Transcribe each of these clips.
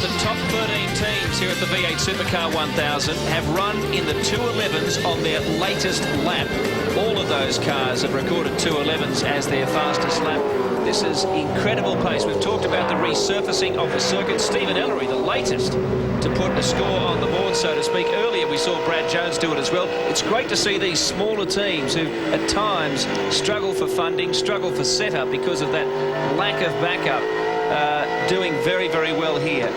the top 13 teams here at the V8 Supercar 1000 have run in the 211s on their latest lap. All of those cars have recorded 211s as their fastest lap. This is incredible pace. We've talked about the resurfacing of the circuit. Stephen Ellery, the latest to put a score on the board, so to speak. Earlier we saw Brad Jones do it as well. It's great to see these smaller teams who at times struggle for funding, struggle for setup because of that lack of backup, doing very, very well here.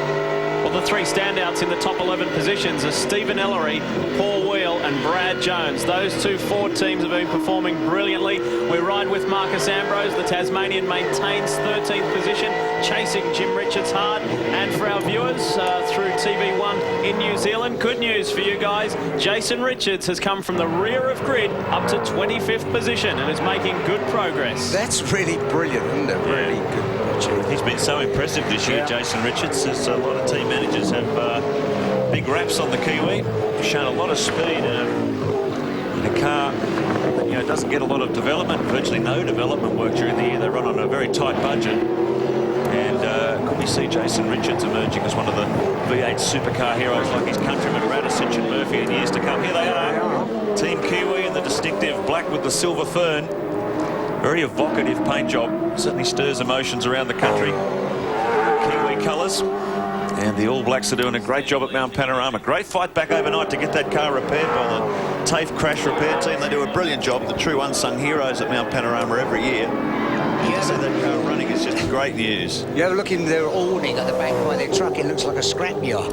Well, the three standouts in the top 11 positions are Stephen Ellery, Paul Wheel and Brad Jones. Those two Ford teams have been performing brilliantly. We ride with Marcus Ambrose. The Tasmanian maintains 13th position, chasing Jim Richards hard. And for our viewers through TV1 in New Zealand, good news for you guys. Jason Richards has come from the rear of grid up to 25th position and is making good progress. That's really brilliant, isn't it? Really good. He's been so impressive this year, Jason Richards. As a lot of team managers have big raps on the Kiwi. He's shown a lot of speed in a car that doesn't get a lot of development, virtually no development work during the year. They run on a very tight budget. And could we see Jason Richards emerging as one of the V8 Supercar heroes like his countrymen Radisich and Murphy in years to come? Here they are, Team Kiwi in the distinctive black with the silver fern. Very evocative paint job, certainly stirs emotions around the country. Kiwi colours, and the All Blacks are doing a great job at Mount Panorama. Great fight back overnight to get that car repaired by the TAFE crash repair team. They do a brilliant job, the true unsung heroes at Mount Panorama every year. To see that car running is just great news. Yeah, look in their awning at the back by their truck, it looks like a scrapyard.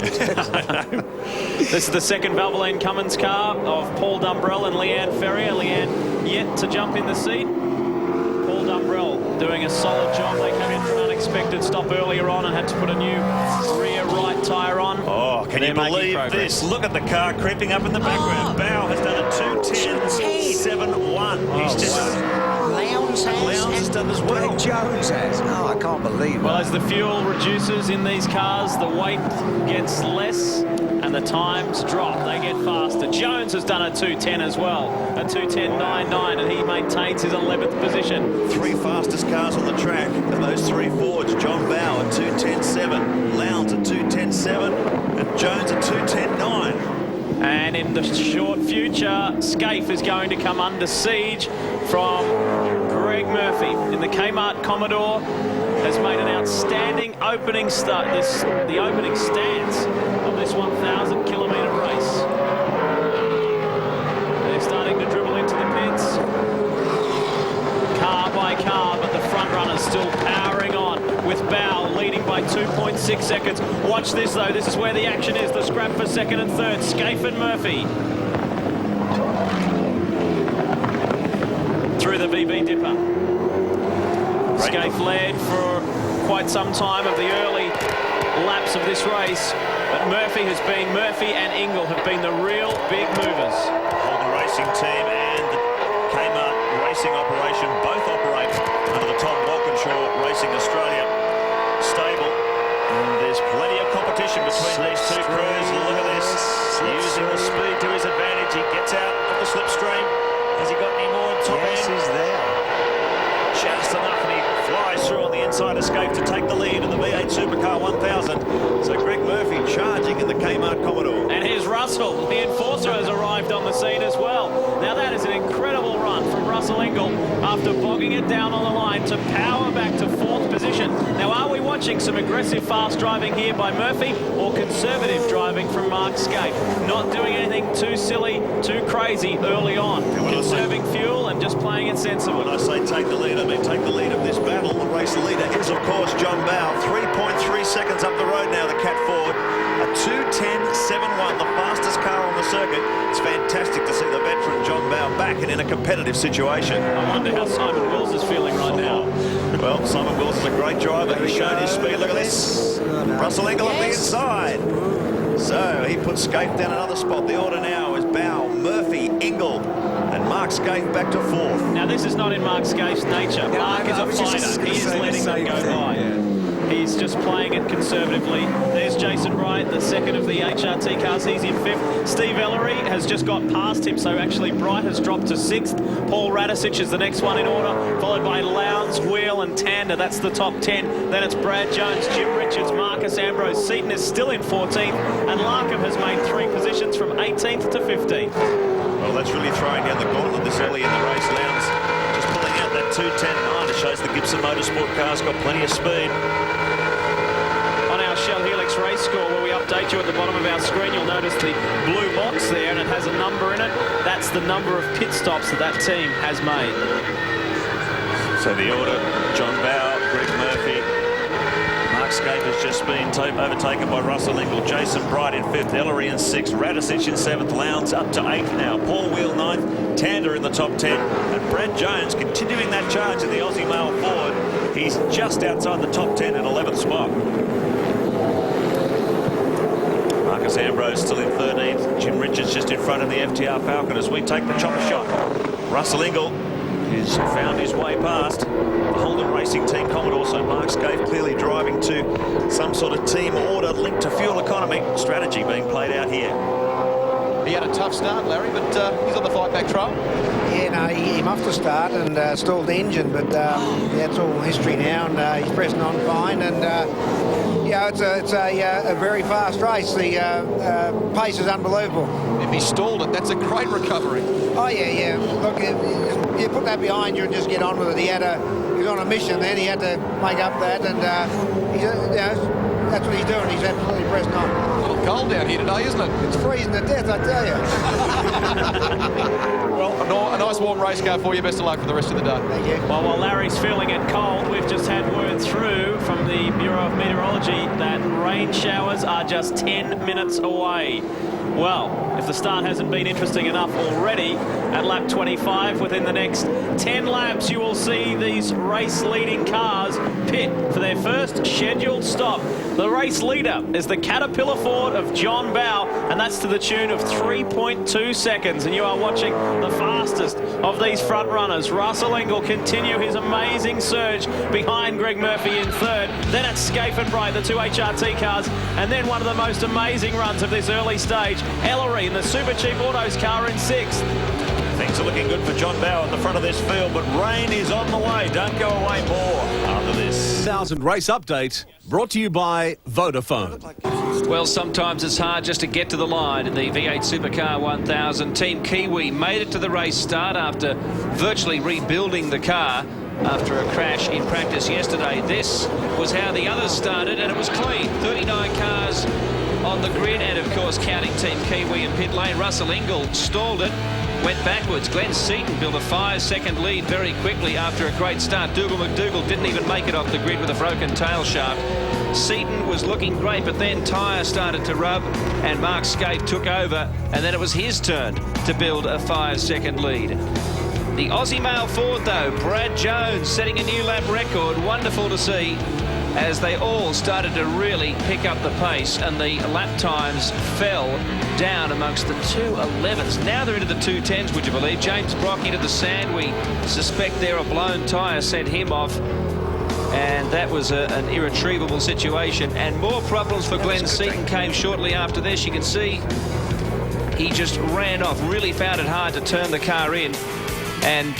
This is the second Valvoline Cummins car of Paul Dumbrell and Leanne Ferrier. Leanne yet to jump in the seat. Paul Dumbrell doing a solid job. They came in for an unexpected stop earlier on and had to put a new rear right tyre on. Oh, can you believe this? Look at the car creeping up in the background. Bow has done a 2:10.71. He's just... Lowndes has done as well. Brad Jones has. Oh, I can't believe it. Well, as the fuel reduces in these cars, the weight gets less and the times drop. They get faster. Jones has done a 2:10 as well, a 2:10.99, and he maintains his 11th position. Three fastest cars on the track are those three Fords. John Bow at 2:10.7, Lowndes at 2:10.7, and Jones at 2:10.9. And in the short future, Scaife is going to come under siege from Greg Murphy in the Kmart Commodore. Has made an outstanding opening start. The opening stance of this 1,000-kilometre race. They're starting to dribble into the pits, car by car, but the front runners still powering on, with Bow leading by 2.6 seconds. Watch this though. This is where the action is. The scrap for second and third. Scaife and Murphy through the VB dipper. Scaife led for quite some time of the early laps of this race, but Murphy and Ingle have been the real big movers. Holden Racing Team and the Kmart Racing operation both operate under the Tom Walkinshaw Racing Australia stable. And there's plenty of competition between these two crews. Look at this. Using the speed to his advantage. He gets out of the slipstream. Has he got any more on top end? Yes, he's there. Just enough, and he flies through on the inside escape to take the lead in the V8 Supercar 1000. So Greg Murphy charging in the Kmart Commodore. And here's Russell. The enforcer has arrived on the scene as well. Now that is an incredible run from Russell Ingle after bogging it down on the line to power back to 4th position. Now, are we watching some aggressive fast driving here by Murphy, or conservative driving from Mark Scaife? Not doing anything too silly, too crazy early on. Conserving fuel and just playing it sensible. When I say take the lead, I mean take the lead of this battle. The race leader is, of course, John Bow. 3.3 seconds up the road now, the Cat Ford. A 2:10.71, the fastest car on the circuit. It's fantastic to see the veteran John Bow back and in a competitive situation. I wonder how Simon Wills is feeling right now. Well, Simon Wills is a great driver. He's shown his speed. Look at this. Russell Ingle up the inside. So he puts Scaife down another spot. The order now is Bow, Murphy, Ingle, and Mark Scaife back to 4th. Now, this is not in Mark Scaife's nature. Mark is a fighter. He is letting them go by. He's just playing it conservatively. There's Jason Bright, the second of the HRT cars. He's in 5th. Steve Ellery has just got past him, so actually Bright has dropped to 6th. Paul Radisich is the next one in order, followed by Lowndes, Wheel and Tander. That's the top 10. Then it's Brad Jones, Jim Richards, Marcus Ambrose. Seaton is still in 14th, and Larkham has made 3 positions from 18th to 15th. Well, that's really throwing down the gauntlet this early in the race. Lowndes just pulling out that 2:10.9. It shows the Gibson Motorsport car's got plenty of speed. On our Shell Helix race score, where we update you at the bottom of our screen, you'll notice the blue box there, and it has a number in it. That's the number of pit stops that team has made. So the order: John Bower, Greg Murphy, Mark Scape has just been overtaken by Russell Ingall. Jason Bright in 5th, Ellery in 6th, Radisich in 7th, Lowndes up to 8th now, Paul Wheel 9th, Tander in the top 10, and Brad Jones continuing that charge in the Aussie Male Ford. He's just outside the top 10 in 11th spot. Marcus Ambrose still in 13th, Jim Richards just in front of the FTR Falcon as we take the chopper shot. Russell Ingall, who's found his way past the Holden Racing Team Commodore, so Mark Scaife clearly driving to some sort of team order linked to fuel economy strategy being played out here. He had a tough start, Larry, but he's on the fight back trail. Yeah, no, he muffed the start and stalled the engine, but yeah, it's all history now, and he's pressing on fine. And yeah, it's a very fast race. The pace is unbelievable. If he stalled it, that's a great recovery. Oh yeah. Look, you put that behind you and just get on with it. He was on a mission then. He had to make up that, and that's what he's doing. He's absolutely pressing on. A little cold down here today, isn't it? It's freezing to death, I tell you. Well, a nice warm race car for you. Best of luck for the rest of the day. Thank you. Well, while Larry's feeling it cold, we've just had word through from the Bureau of Meteorology that rain showers are just 10 minutes away. Well, if the start hasn't been interesting enough already, at lap 25, within the next 10 laps, you will see these race-leading cars pit for their first scheduled stop. The race leader is the Caterpillar Ford of John Bowe, and that's to the tune of 3.2 seconds. And you are watching the fastest of these front runners. Russell Ingall continue his amazing surge behind Greg Murphy in 3rd. Then it's Scaife and Bright, the 2 HRT cars, and then one of the most amazing runs of this early stage, Ellery in the Super Cheap Autos car in 6th. Things are looking good for John Bowe at the front of this field, but rain is on the way. Don't go away more after this. 1000 race update brought to you by Vodafone. Well, sometimes it's hard just to get to the line in the V8 Supercar 1000. Team Kiwi made it to the race start after virtually rebuilding the car after a crash in practice yesterday. This was how the others started, and it was clean. 39 cars on the grid, and of course counting Team Kiwi in pit lane. Russell Ingall stalled it, went backwards. Glenn Seaton built a 5-second lead very quickly after a great start. Dougal McDougall didn't even make it off the grid with a broken tail shaft. Seaton was looking great, but then tyre started to rub and Mark Scaife took over, and then it was his turn to build a 5-second lead. The Aussie Male Ford, though, Brad Jones setting a new lap record. Wonderful to see as they all started to really pick up the pace, and the lap times fell down amongst the 2:11s. Now they're into the 2:10s, would you believe? James Brock into the sand. We suspect there a blown tyre sent him off, and that was an irretrievable situation. And more problems for Glenn Seaton came shortly after this. You can see he just ran off, really found it hard to turn the car in, and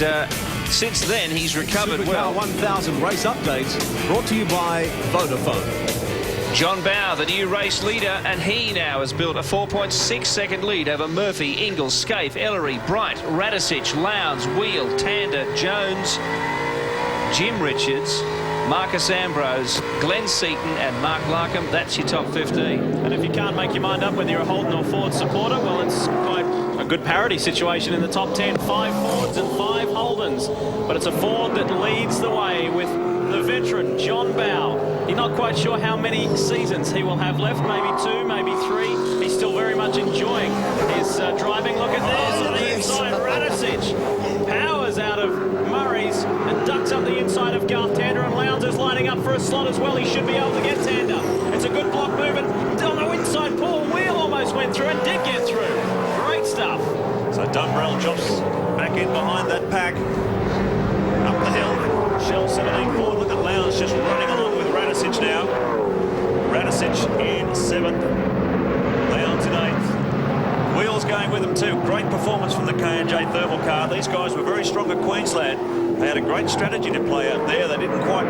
since then he's recovered Supercar well. 1000 race update brought to you by Vodafone. John Bowe, the new race leader, and he now has built a 4.6-second lead over Murphy, Ingall, Scaife, Ellery, Bright, Radisich, Lowndes, Wheel, Tander, Jones, Jim Richards, Marcus Ambrose, Glenn Seaton and Mark Larkham. That's your top 15. And if you can't make your mind up whether you're a Holden or Ford supporter, well, it's quite a good parity situation in the top 10. 5 Fords and 5 Holdens. But it's a Ford that leads the way with the veteran, John Bowe. You're not quite sure how many seasons he will have left, maybe 2, maybe 3. He's still very much enjoying his driving. Look at this, on the inside, Radisich powers out of Murray's and ducks up the inside of Garth Tander, and Lowndes is lining up for a slot as well. He should be able to get Tander. It's a good block movement. On the inside, Paul Wheel almost went through and did get through. Great stuff. So Dumbrell jumps back in behind that pack. Up the hill, Shell 17 forward. Look at Lowndes just running along with Radisich now. great performance from the K&J Thermal car. These guys were very strong at Queensland. They had a great strategy to play out there. They didn't quite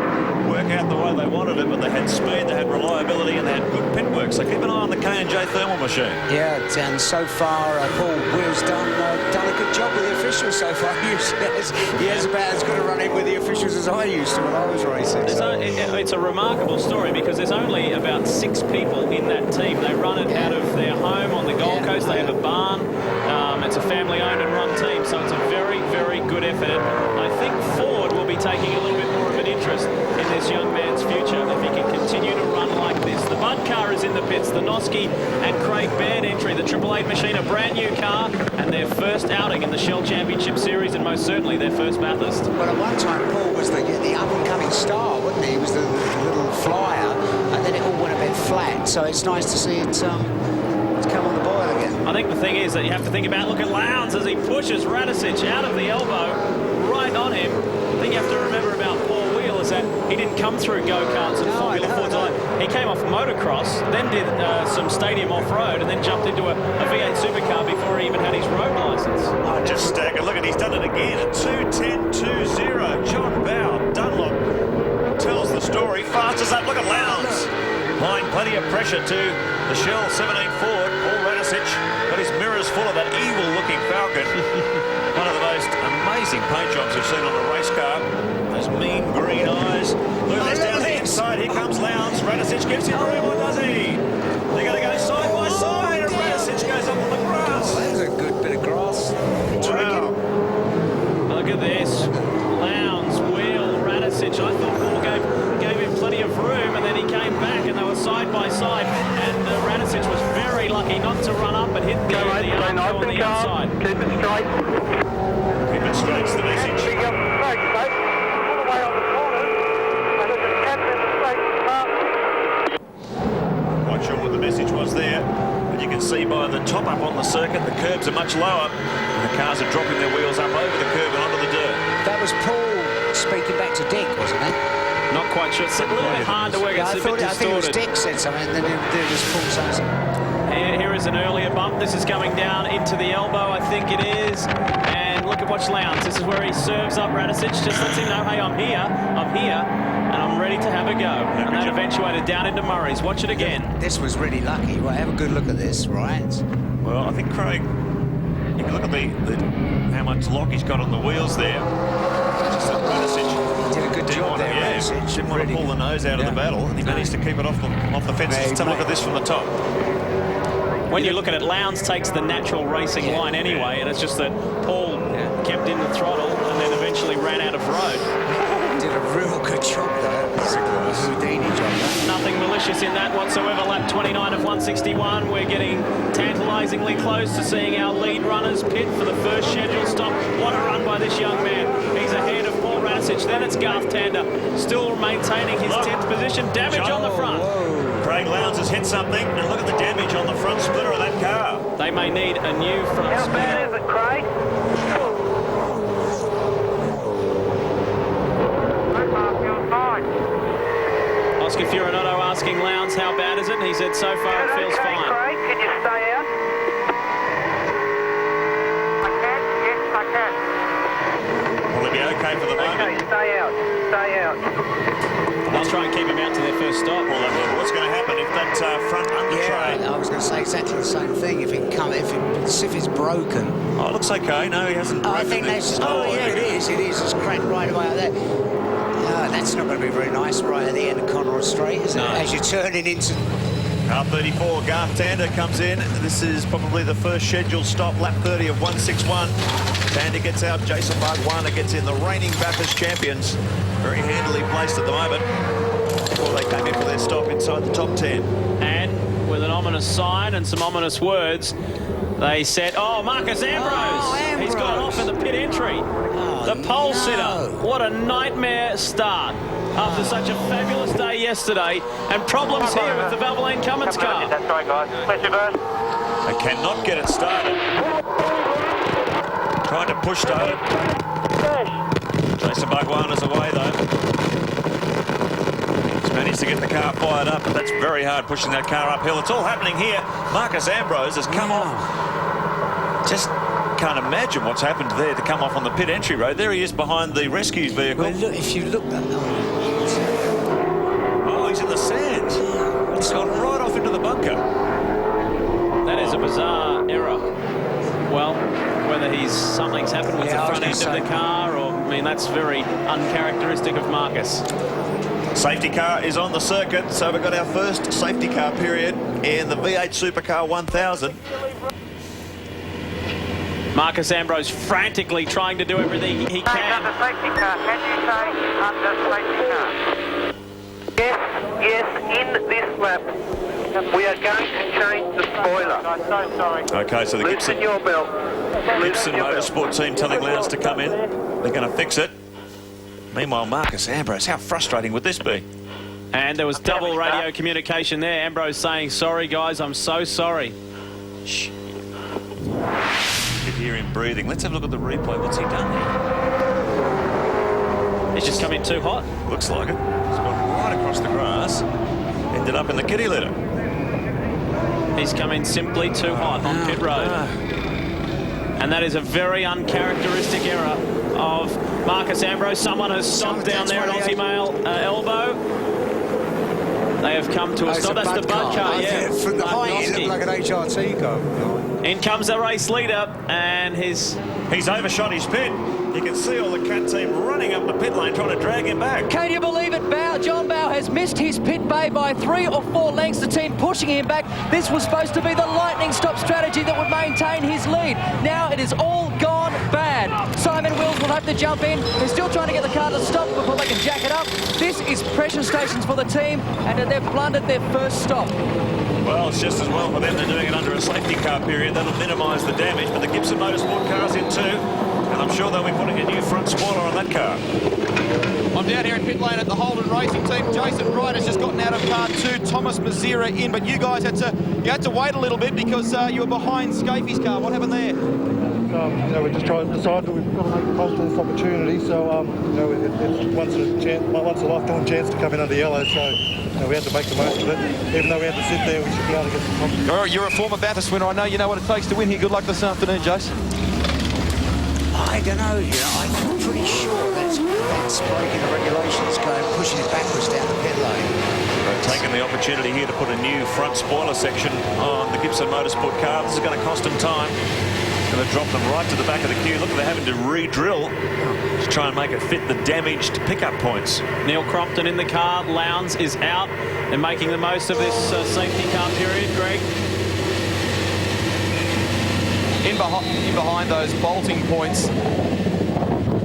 work out the way they wanted it, but they had speed, they had reliability, and they had good pit work. So keep an eye on the K&J Thermal machine. Yeah, and so far, Paul Wheel's done a good job with the officials so far. He has about as good a run in with the officials as I used to when I was racing. It's a remarkable story because there's only about 6 people in that team. They run it out of their home on the Gold Coast. They have a barn. It's a family-owned and run team, so it's a very, very good effort. And I think Ford will be taking a little bit more of an interest in this young man's future if he can continue to run like this. The Bud car is in the pits. The Noski and Craig Baird entry. The Triple Eight machine, a brand new car, and their first outing in the Shell Championship Series, and most certainly their first Bathurst. Well, at one time, Paul was the up-and-coming star, wasn't he? He was the little flyer, and then it all went a bit flat. So it's nice to see it come on the boil again. I think the thing is that you have to think about, look at Lowndes as he pushes Radicic out of the elbow, right on him. The thing you have to remember about Paul Wheel is that he didn't come through go-karts and Formula 4 time. He came off motocross, then did some stadium off-road, and then jumped into a V8 Supercar before he even had his road licence. Oh, just staggered. Look, and he's done it again at 2:10.20. John Bow, Dunlop tells the story. Fastest up. Look at Lowndes. Applying plenty of pressure to the Shell 17 Ford. Paul Radicic got his mirrors full of that evil-looking Falcon. One of the most amazing paint jobs we've seen on a race car. Those mean green eyes. Look at this down the inside. Here comes Lowndes. Radicic gives him room. What does he? They're going to go side by side, and Radicic goes up on the grass. Oh, that was a good bit of grass. Wow. Look at this. Lowndes, Wheel, Radicic. I thought Paul gave him plenty of room, and then he came back, and they were side by side. And Radicic was very lucky not to run up and hit the arm on the outside. Keep it straight. Keep it straight's the message. Big up straight, mate. All the way on the corners. And there's a cap in the straight path. Not sure what the message was there, but you can see by the top up on the circuit, the curbs are much lower, and the cars are dropping their wheels up over the curb and onto the dirt. That was Paul speaking back to Dick, wasn't it? Not quite sure. It's a little bit hard to work. Yeah, It's a bit I think it was distorted. Dick said something, and then it was Paul saying something. Here is an earlier bump. This is coming down into the elbow, I think it is. And look at watch Lowndes. This is where he serves up Radicic. Just lets him know, hey, I'm here, and I'm ready to have a go. And that eventuated down into Murray's. Watch it again. This was really lucky. Well, have a good look at this, right? Well, I think Craig, you can look at how much lock he's got on the wheels there. Just that Radicic Did a good job there, Radicic. didn't want to pull the nose out of the battle, and he managed to keep it off the fence. Let's have a look at this from the top. When you look at it, Lowndes takes the natural racing line anyway, and it's just that Paul kept in the throttle and then eventually ran out of road. Did a real good job, though. Houdini job. Nothing malicious in that whatsoever. Lap 29 of 161. We're getting tantalisingly close to seeing our lead runners pit for the first scheduled stop. What a run by this young man. He's ahead of Paul Radicic. Then it's Garth Tander, still maintaining his 10th position. Damage on the front. Craig Lowndes has hit something, and look at the damage on the front splitter of that car. They may need a new front How splitter. bad is it, Craig? You're fine. Oscar Furinato asking Lowndes how bad is it, and he said so far it feels Okay, fine. Craig, can you stay out? I can? Yes, I can. Will it be okay for the moment? Okay, stay out. Stay out. They'll try and keep him out to their first stop. Well, what's going to happen if that front under tray? Yeah, I was going to say exactly the same thing. If it's broken. Oh, it looks okay. No, he hasn't. I think that's just, yeah, it is. It is. It's cracked right away out there. That's not going to be very nice right at the end of Conroy Straight, is it? No. As you're turning into... Car 34, Garth Tander comes in. This is probably the first scheduled stop, lap 30 of 161. Tander gets out, Jason Bargwana gets in, the reigning Bathurst champions. Very handily placed at the moment before they came in for their stop inside the top 10. And with an ominous sign and some ominous words, they said, oh, Marcus Ambrose. Oh, Ambrose. He's gone off in the pit entry. The pole sitter. What a nightmare start after such a fabulous day yesterday, and problems here with the Valvoline Cummins car. That's right, guys. Let's reverse. They cannot get it started. Trying to push start it. Jason Bargwana's away though. He's managed to get the car fired up, but that's very hard pushing that car uphill. It's all happening here. Marcus Ambrose has come off just can't imagine what's happened there to come off on the pit entry road. There he is behind the rescue vehicle. Well, look, if you look at Oh, he's in the sand. He's gone right off into the bunker. That is a bizarre error. Well, whether something's happened with the front end of the car, or, I mean, that's very uncharacteristic of Marcus. Safety car is on the circuit, so we've got our first safety car period in the V8 Supercar 1000. Marcus Ambrose frantically trying to do everything he can. Under safety car. Can you say under safety car? Yes, in this lap, we are going to change the spoiler. I'm so sorry. Okay, so the Loosen your belt. Gibson Motorsport team telling Lowndes to come in. They're going to fix it. Meanwhile, Marcus Ambrose, how frustrating would this be? And there was double radio communication there. Ambrose saying, sorry, guys, I'm so sorry. Shh. You could hear him breathing. Let's have a look at the replay. What's he done here? He's just come in too hot. Looks like it. He's gone right across the grass. Ended up in the kitty litter. He's come in simply too hot on pit road. And that is a very uncharacteristic error of Marcus Ambrose. Someone has stopped down there at Aussie Mail elbow. They have come to a stop. That's the Bud car, yeah. From the height, it looked like an HRT car. In comes the race leader, and he's overshot his pit. You can see all the cat team running up the pit lane trying to drag him back. Can you believe it? John Bowe has missed his pit bay by 3 or 4 lengths. The team pushing him back. This was supposed to be the lightning stop strategy that would maintain his lead. Now it is all gone bad. Simon Wills will have to jump in. They're still trying to get the car to stop before they can jack it up. This is pressure stations for the team, and they've blundered their first stop. Well, it's just as well for them they're doing it under a safety car period. That'll minimise the damage, but the Gibson Motorsport car's in too, and I'm sure they'll be putting a new front spoiler on that car. I'm down here in pit lane at the Holden Racing team. Jason Wright has just gotten out of car 2. Thomas Mazira in, but you guys had to wait a little bit because you were behind Scafie's car. What happened there? We just tried to decide that we've got to make the most of this opportunity. So, it's once in a lifetime chance to come in under yellow. So, we had to make the most of it. Even though we had to sit there, we should be able to get some confidence. All right, you're a former Bathurst winner. I know you know what it takes to win here. Good luck this afternoon, Jason. I don't know, I'm pretty sure that's breaking the regulations, pushing it backwards down the pit lane. They're taking the opportunity here to put a new front spoiler section on the Gibson Motorsport car. This is going to cost them time. It's going to drop them right to the back of the queue. Look, they're having to re-drill to try and make it fit the damaged pickup points. Neil Crompton in the car. Lowndes is out. They're making the most of this safety car period, Greg. In behind those bolting points,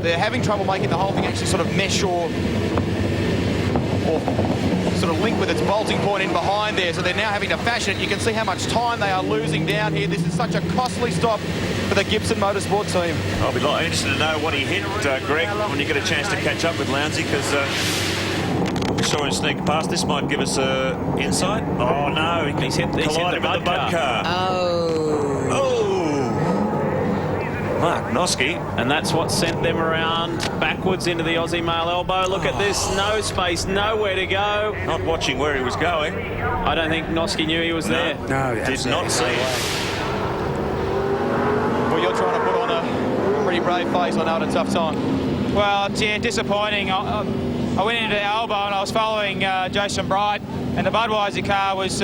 they're having trouble making the whole thing actually sort of mesh or sort of link with its bolting point in behind there. So they're now having to fashion it. You can see how much time they are losing down here. This is such a costly stop for the Gibson Motorsport team. I'll be interested to know what he hit, Greg, when you get a chance to catch up with Lowndesy, because we saw him sneak past. This might give us insight. Oh no, he's hit the Bud car. Mark Noske. And that's what sent them around backwards into the Aussie Mail elbow. Look at this, no space, nowhere to go. Not watching where he was going. I don't think Noske knew he was there. No, did not see it. Well, you're trying to put on a pretty brave face. I know it's a tough time. Well, yeah, disappointing. I went into the elbow and I was following Jason Bright, and the Budweiser car was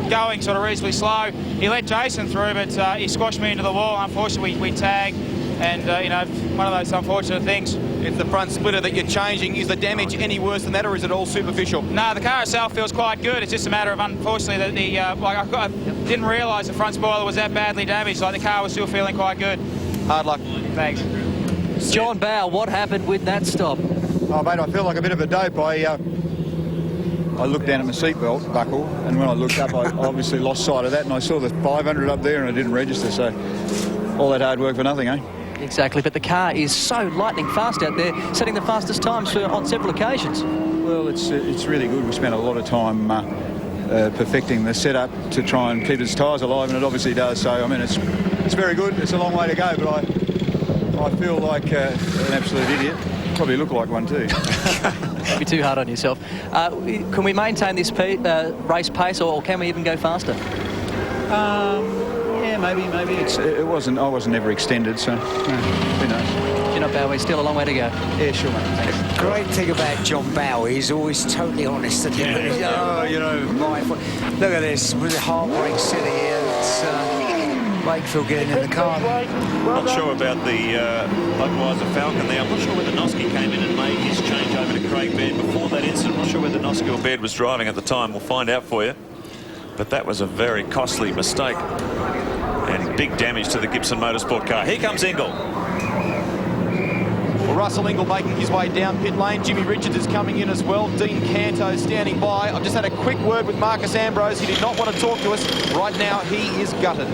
going sort of reasonably slow. He let Jason through, but he squashed me into the wall. Unfortunately, we tagged, and one of those unfortunate things. It's the front splitter that you're changing. Is the damage any worse than that, or is it all superficial? No, the car itself feels quite good. It's just a matter of, unfortunately, that I didn't realise the front spoiler was that badly damaged. Like, the car was still feeling quite good. Hard luck. Thanks. John Bowe, what happened with that stop? Oh, mate, I feel like a bit of a dope. I looked down at my seatbelt buckle, and when I looked up, I obviously lost sight of that, and I saw the 500 up there, and I didn't register, so all that hard work for nothing, eh? Exactly, but the car is so lightning fast out there, setting the fastest times on several occasions. Well, it's really good. We spent a lot of time perfecting the setup to try and keep its tyres alive, and it obviously does. So, I mean, it's very good. It's a long way to go, but I feel like an absolute idiot. Probably look like one too. Don't be too hard on yourself. Can we maintain this race pace, or can we even go faster? Yeah, maybe. It wasn't. I wasn't ever extended, so who knows? You're not Bowie, still a long way to go. Yeah, sure, mate. Thanks. Great thing about John Bowie, he's always totally honest. Look at this, with the heartbreak city here. It's Wakefield getting in the car. Not sure about the Budweiser Falcon there. I'm not sure whether Noski came in and made his change over to Craig Baird before that incident. I'm not sure whether Noski or Baird was driving at the time. We'll find out for you. But that was a very costly mistake. And big damage to the Gibson Motorsport car. Here comes Ingle. Well, Russell Ingle making his way down pit lane. Jimmy Richards is coming in as well. Dean Canto standing by. I've just had a quick word with Marcus Ambrose. He did not want to talk to us. Right now, he is gutted.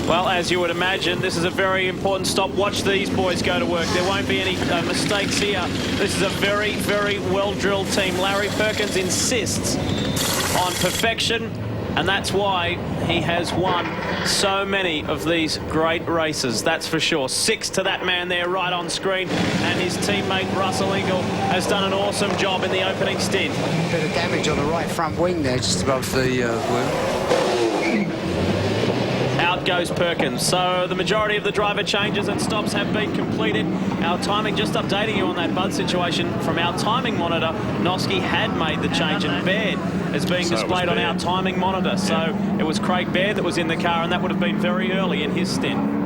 Well, as you would imagine, this is a very important stop. Watch these boys go to work. There won't be any mistakes here. This is a very, very well-drilled team. Larry Perkins insists on perfection, and that's why he has won so many of these great races, that's for sure. 6 to that man there right on screen, and his teammate Russell Ingle has done an awesome job in the opening stint. Bit of damage on the right front wing there, just above the wheel. Out goes Perkins. So the majority of the driver changes and stops have been completed. Our timing, just updating you on that Bud situation, from our timing monitor, Noski had made the change, and Baird is being displayed on our timing monitor. So it was Craig Baird that was in the car, and that would have been very early in his stint.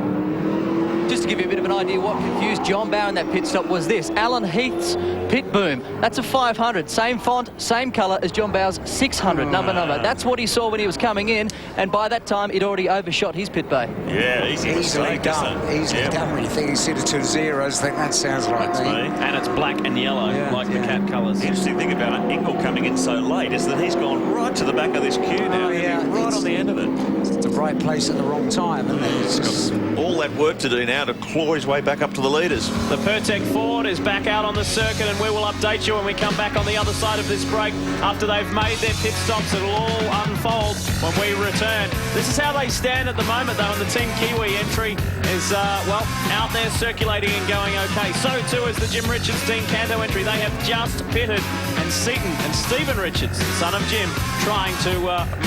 Just to give you a bit of an idea, what confused John Bower in that pit stop was this. Alan Heath's pit boom. That's a 500. Same font, same colour as John Bower's 600 number. That's what he saw when he was coming in, and by that time he'd already overshot his pit bay. Yeah, easily done. Easily done when you think you see the 2 zeros. I think that sounds like me. And it's black and yellow, like the cat colours. The interesting thing about Ingle coming in so late is that he's gone right to the back of this queue now. Right on the end of it. It's the right place at the wrong time, isn't it? It's just all that work to do now to claw his way back up to the leaders. The Pertec Ford is back out on the circuit, and we will update you when we come back on the other side of this break. After they've made their pit stops, it'll all unfold when we return. This is how they stand at the moment, though, and the Team Kiwi entry is, well, out there circulating and going okay. So, too, is the Jim Richards Dean Canto entry. They have just pitted, and Seaton and Stephen Richards, son of Jim, trying to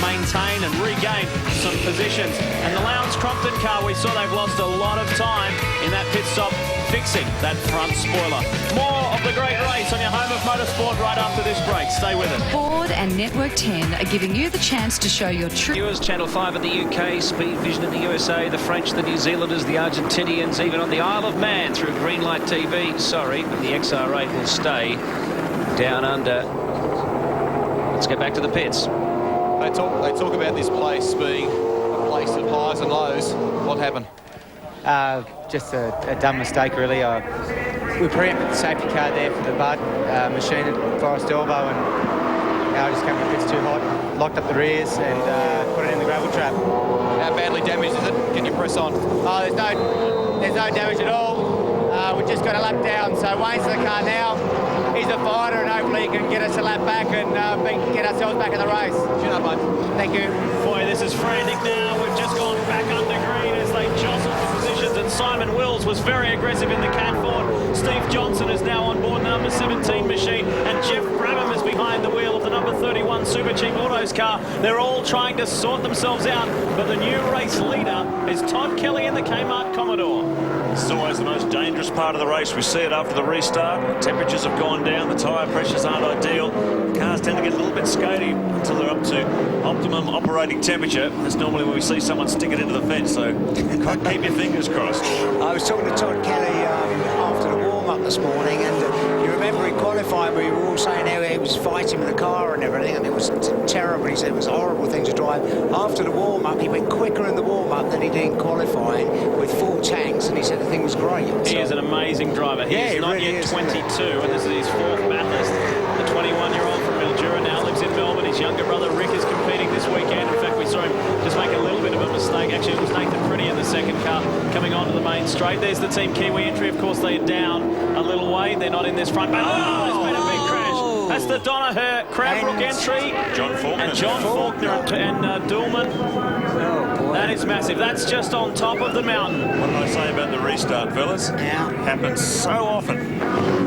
maintain and regain some positions. And the Lowndes Crompton car, we saw they've lost a lot of time in that pit stop fixing that front spoiler. More of the great race on your home of motorsport right after this break. Stay with us. Ford and Network 10 are giving you the chance to show your true... Viewers, Channel 5 in the UK, Speed Vision in the USA, the French, the New Zealanders, the Argentinians, even on the Isle of Man through Greenlight TV. Sorry, but the XR8 will stay down under. Let's get back to the pits. They talk about this place being a place of highs and lows. What happened? Just a dumb mistake, really. We preempted the safety car there for the Bud machine at Forest Elbow, and I just came to the pits too hot, locked up the rears, and put it in the gravel trap. How badly damaged is it? Can you press on? Oh, there's no damage at all. We just got a lap down, so Wayne's in the car now. He's a fighter, and hopefully he can get us a lap back and get ourselves back in the race. Shut up, mate. Thank you. Boy, this is frantic now. We've just gone back under green as they jostle for positions, and Simon Wills was very aggressive in the Cat Ford. Steve Johnson is now on board the number 17 machine, and Jeff Brabham is behind the wheel of the number 31 Super Cheap Autos car. They're all trying to sort themselves out, but the new race leader is Todd Kelly in the Kmart Commodore. This is always the most dangerous part of the race. We see it after the restart. Temperatures have gone down. The tyre pressures aren't ideal. Cars tend to get a little bit skatey until they're up to optimum operating temperature. That's normally when we see someone stick it into the fence, so keep your fingers crossed. I was talking to Todd Kelly after the warm-up this morning, and you remember in qualifying we were all saying how he was fighting with the car and everything, and it was terrible. He said it was a horrible thing to drive. After the warm-up, he went quicker in the warm-up than he did in qualifying with full tanks, and he said the thing was great. He is an amazing driver. He's not yet 22, and this is his 4th Bathurst. The 21-year-old from Mildura now lives in Melbourne. His younger brother Rick is competing this weekend. In fact, we saw him just make a little bit of a mistake. Actually, it was Nathan Pretty in the second car coming onto the main straight. There's the Team Kiwi entry. Of course, they're down a little way. They're not in this front. Oh, there's been a big crash. That's the Donaher Cranbrook entry. John Faulkner. And John Faulkner and Dulman. That is massive. That's just on top of the mountain. What did I say about the restart, fellas? Yeah. Happens so often.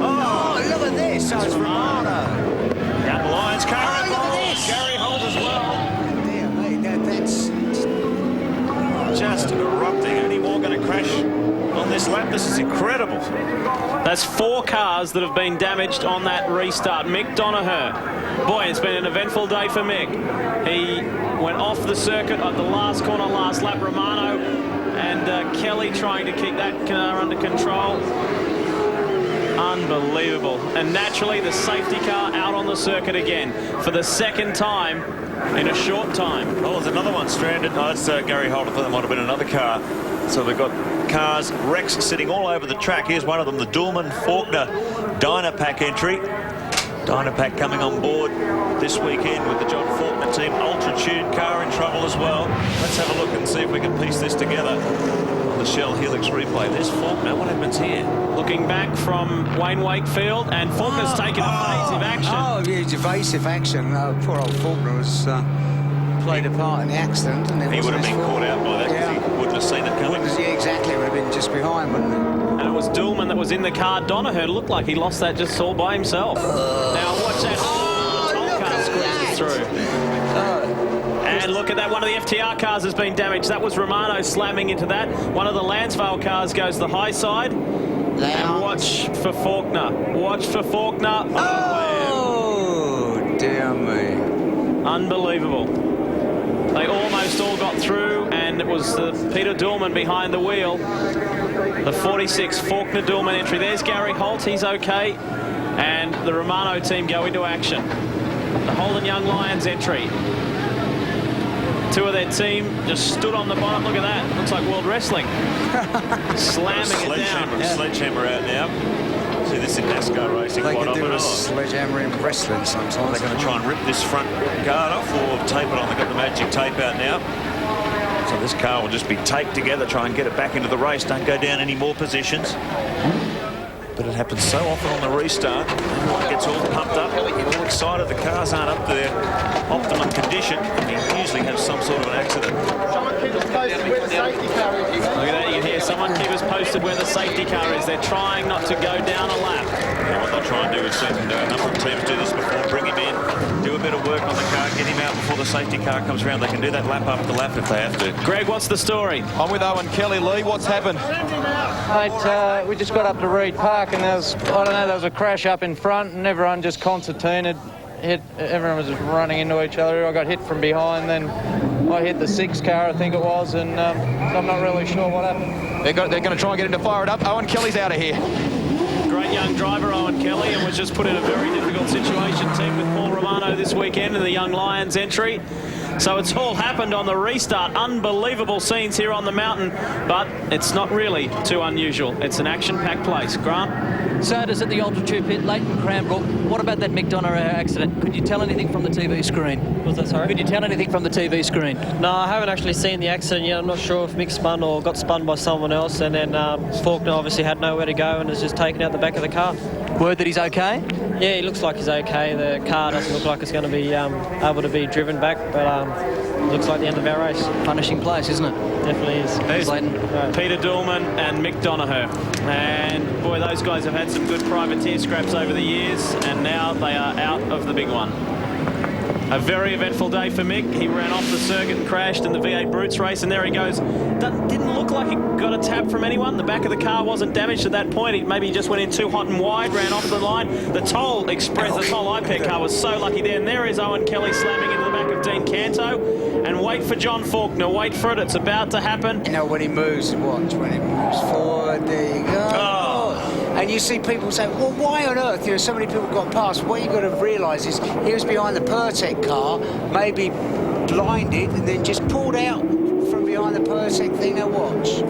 Oh, look at this. So it's Romano. Down the lines, car. Oh, look at this. Gary Holt as well. Dear me, that's... cars that have been damaged on that restart. Mick Donoher. Boy, it's been an eventful day for Mick. He went off the circuit at the last corner, last lap. Romano and Kelly trying to keep that car under control. Unbelievable. And naturally, the safety car out on the circuit again for the second time in a short time. Oh, there's another one stranded. Oh, that's Gary Holt. I thought there might have been another car. So we've got cars, wrecks sitting all over the track. Here's one of them, the Dulman-Faulkner Dynapack entry. Dynapack coming on board this weekend with the John Faulkner team. Ultratune car in trouble as well. Let's have a look and see if we can piece this together on the Shell Helix replay. There's Faulkner. What happens here? Looking back from Wayne Wakefield, and Faulkner's taken evasive action. Oh, yeah, evasive action. Poor old Faulkner was played a part in the accident. And he would have been caught out by that because he wouldn't have seen it coming. Yeah, exactly. Would have been just behind, wouldn't it? And it was Dulman that was in the car. Donoher looked like he lost that just all by himself. Now watch that. The car squeezes through. And look at that. One of the FTR cars has been damaged. That was Romano slamming into that. One of the Lansvale cars goes the high side. And watch for Faulkner. Watch for Faulkner. Oh, dear me. Unbelievable. They almost all got through, and it was Peter Dulman behind the wheel. The 46 Faulkner Dulman entry. There's Gary Holt. He's okay. And the Romano team go into action. The Holden Young Lions entry. Two of their team just stood on the bottom. Look at that. Looks like World Wrestling. Slamming it down. Sledgehammer out now. See this in NASCAR racing They quite can do often. a sledgehammer in wrestling sometimes. They're going to try and rip this front guard off or tape it on. They've got the magic tape out now. So this car will just be taped together, try and get it back into the race. Don't go down any more positions. But it happens so often on the restart. Everyone gets all pumped up, all excited. The cars aren't up to their optimum condition. And you usually have some sort of an accident. Look at that, you can hear someone keep us posted where the safety car is. They're trying not to go down a lap. Yeah, what they'll try and do is see a number of teams do this before, bring him in, do a bit of work on the car, get him out before the safety car comes around. They can do that lap after lap if they have to. Greg, what's the story? I'm with Owen Kelly. Lee, what's happened? Mate, we just got up to Reed Park and there was a crash up in front and everyone just concertinaed. Everyone was just running into each other. I got hit from behind, then I hit the 6 car, I think it was, and I'm not really sure what happened. They're going to try and get him to fire it up. Owen Kelly's out of here. Great young driver, Owen Kelly, and was just put in a very difficult situation. Team with Paul Romano this weekend in the Young Lions entry. So it's all happened on the restart. Unbelievable scenes here on the mountain, but it's not really too unusual. It's an action-packed place. Grant? Sanders at the Ultratune pit, Leighton Cranbrook. What about that Mick Donoher accident? Could you tell anything from the TV screen? Was that, sorry? Could you tell anything from the TV screen? No, I haven't actually seen the accident yet. I'm not sure if Mick spun or got spun by someone else, and then Faulkner obviously had nowhere to go and has just taken out the back of the car. Word that he's okay? Yeah, he looks like he's okay. The car doesn't look like it's going to be able to be driven back, but looks like the end of our race. Punishing place, isn't it? Definitely is. There's Peter Dulman and Mick Donoher. And boy, those guys have had some good privateer scraps over the years, and now they are out of the big one. A very eventful day for Mick. He ran off the circuit and crashed in the V8 Brutes race, and there he goes. Didn't look like he got a tap from anyone. The back of the car wasn't damaged at that point. He maybe just went in too hot and wide, ran off the line. The Toll Express, the Toll iPad car was so lucky there. And there is Owen Kelly slamming into the back of Dean Canto. And wait for John Faulkner. Wait for it. It's about to happen. You know, when he moves, watch. When he moves forward, there you go. Oh. And you see people say, well, why on earth? You know, so many people got past. What you've got to realise is he was behind the Pertec car, maybe blinded, and then just pulled out from behind the Pertec thing. Now watch.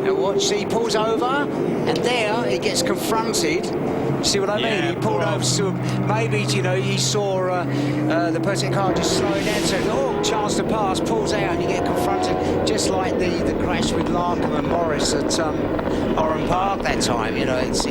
Now watch. See, he pulls over, and there he gets confronted. See what I mean? He pulled over, so maybe, you know, he saw the Pertec car just slowing down, so, oh, chance to pass, pulls out, and you get confronted, just like the crash with Larkham and Morris at Oran Park that time. You know, it's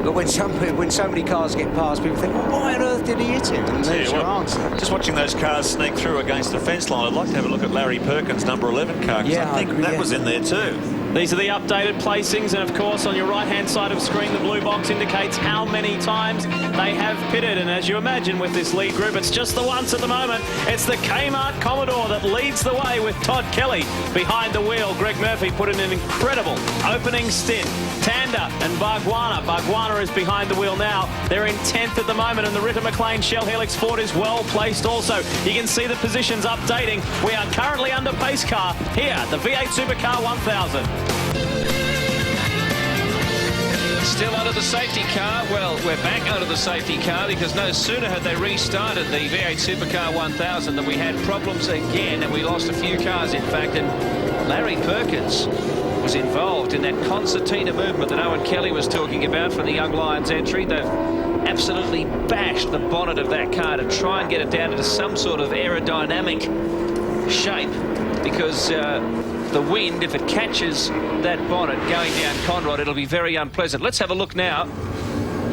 but when so many cars get past, people think, well, why on earth did he hit him? And there's your answer. Just watching those cars sneak through against the fence line, I'd like to have a look at Larry Perkins' number 11 car, because I think that was in there too. These are the updated placings, and of course on your right-hand side of screen, the blue box indicates how many times they have pitted. And as you imagine with this lead group, it's just the once at the moment. It's the Kmart Commodore that leads the way with Todd Kelly behind the wheel. Greg Murphy put in an incredible opening stint. Tanda and Bargwana. Bargwana is behind the wheel now. They're in 10th at the moment, and the Ritter McLean Shell Helix Ford is well placed also. You can see the positions updating. We are currently under pace car here, the V8 Supercar 1000. Still under the safety car. Well, we're back under the safety car because no sooner had they restarted the V8 Supercar 1000 than we had problems again, and we lost a few cars, in fact, and Larry Perkins was involved in that concertina movement that Owen Kelly was talking about for the Young Lions entry. They've absolutely bashed the bonnet of that car to try and get it down into some sort of aerodynamic shape, because the wind, if it catches that bonnet going down Conrod, it'll be very unpleasant. Let's have a look now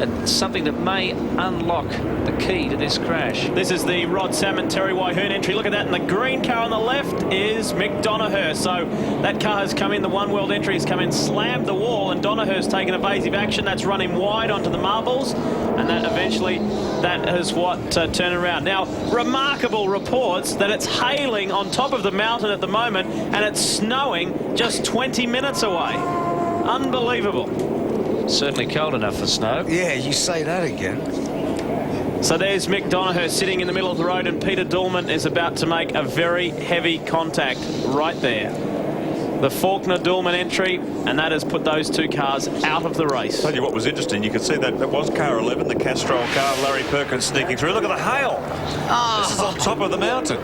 at something that may unlock the key to this crash. This is the Rod Salmon Terry Wyhoon entry. Look at that, and the green car on the left is Mick Donoghue. So that car has come in, the One World entry has come in, slammed the wall, and Donoghue's taken evasive action. That's run him wide onto the marbles, and that eventually, that is what turned around. Now, remarkable reports that it's hailing on top of the mountain at the moment, and it's snowing just 20 minutes away. Unbelievable. Certainly cold enough for snow. Yeah, you say that again. So there's Mick Donoghue sitting in the middle of the road, and Peter Dulman is about to make a very heavy contact right there. The Faulkner-Dulman entry, and that has put those two cars out of the race. Tell you what was interesting, you could see that was car 11, the Castrol car, Larry Perkins sneaking through. Look at the hail. This is on top of the mountain.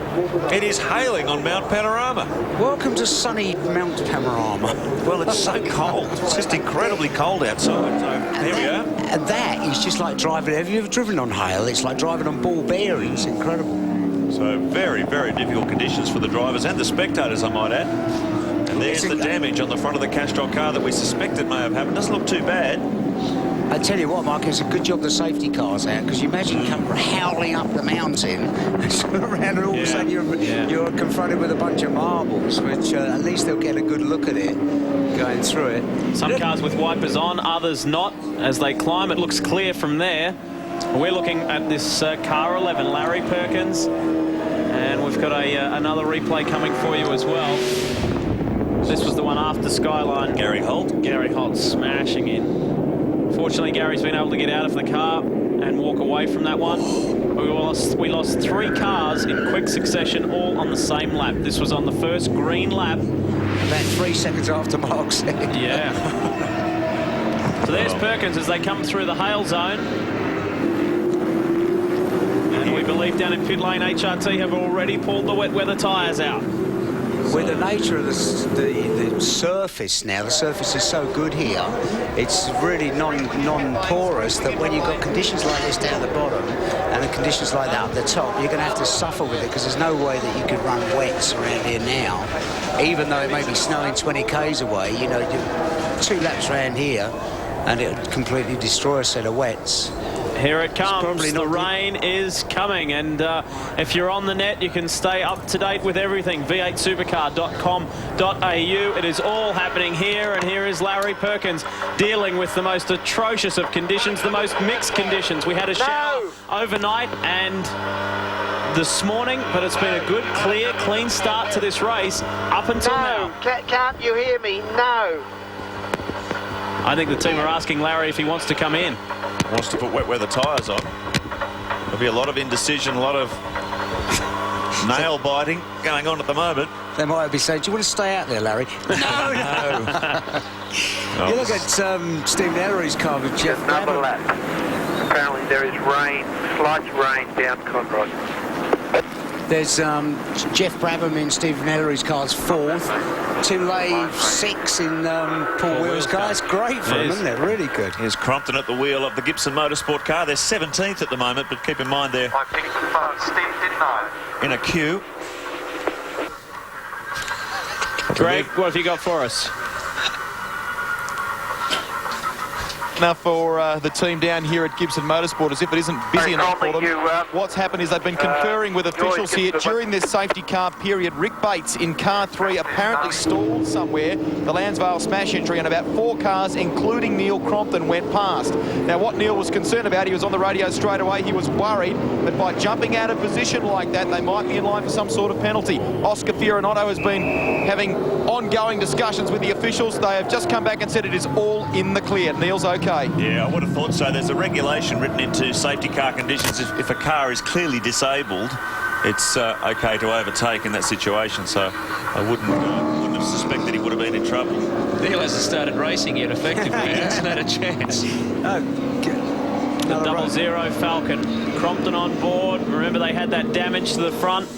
It is hailing on Mount Panorama. Welcome to sunny Mount Panorama. Well, it's so cold. It's just incredibly cold outside. So here we are. And that is just like driving. Have you ever driven on hail? It's like driving on ball bearings. Incredible. So very, very difficult conditions for the drivers and the spectators, I might add. And there's the damage on the front of the Castrol car that we suspected may have happened. Doesn't look too bad. I tell you what, Mark, it's a good job the safety car's out, because you imagine come howling up the mountain, around, and all of a sudden you're confronted with a bunch of marbles, which at least they'll get a good look at it going through it. Some cars with wipers on, others not. As they climb, it looks clear from there. We're looking at this car 11, Larry Perkins, and we've got another replay coming for you as well. This was the one after Skyline. Gary Holt. Gary Holt smashing in. Fortunately, Gary's been able to get out of the car and walk away from that one. We lost 3 cars in quick succession, all on the same lap. This was on the first green lap. About 3 seconds after Mark said. Yeah. So there's Perkins as they come through the hail zone. And we believe down in pit lane, HRT have already pulled the wet weather tyres out. With the nature of the surface now, the surface is so good here, it's really non-porous that when you've got conditions like this down the bottom and the conditions like that up the top, you're going to have to suffer with it, because there's no way that you could run wets around here now, even though it may be snowing 20 k's away. You know, 2 laps around here and it would completely destroy a set of wets. Here it comes. The rain is coming, and if you're on the net, you can stay up to date with everything. v8supercar.com.au. It is all happening here, and here is Larry Perkins dealing with the most atrocious of conditions, the most mixed conditions. We had a shower overnight and this morning, but it's been a good, clear, clean start to this race up until now. Can't you hear me? No. I think the team are asking Larry if he wants to come in. Wants to put wet weather tyres on. There'll be a lot of indecision, a lot of nail biting going on at the moment. They might be saying, do you want to stay out there, Larry? No, no. You look at Stephen Ellery's car with Jeff Another Brabham. lap. Apparently there is rain, slight rain down Conrod. There's Jeff Brabham in Stephen Ellery's car's 4th. Tulay 6 in Paul Wheel's car. It's great for them, isn't it? Really good. Here's Crompton at the wheel of the Gibson Motorsport car. They're 17th at the moment, but keep in mind they're I picked the phone, Steve, didn't I? in a queue. Greg, what have you got for us? Now for the team down here at Gibson Motorsport, as if it isn't busy enough for them. What's happened is they've been conferring with officials here during this safety car period. Rick Bates in car 3 apparently stalled somewhere. The Lansvale smash entry, and about 4 cars, including Neil Crompton, went past. Now what Neil was concerned about, he was on the radio straight away, he was worried that by jumping out of position like that, they might be in line for some sort of penalty. Oscar Fiorinotto has been having ongoing discussions with the officials. They have just come back and said it is all in the clear. Neil's okay. Yeah, I would have thought so. There's a regulation written into safety car conditions. If a car is clearly disabled, it's okay to overtake in that situation. So I wouldn't have suspected he would have been in trouble. Neil hasn't started racing yet, effectively. He hasn't had a chance. The 00 Falcon. Crompton on board. Remember, they had that damage to the front.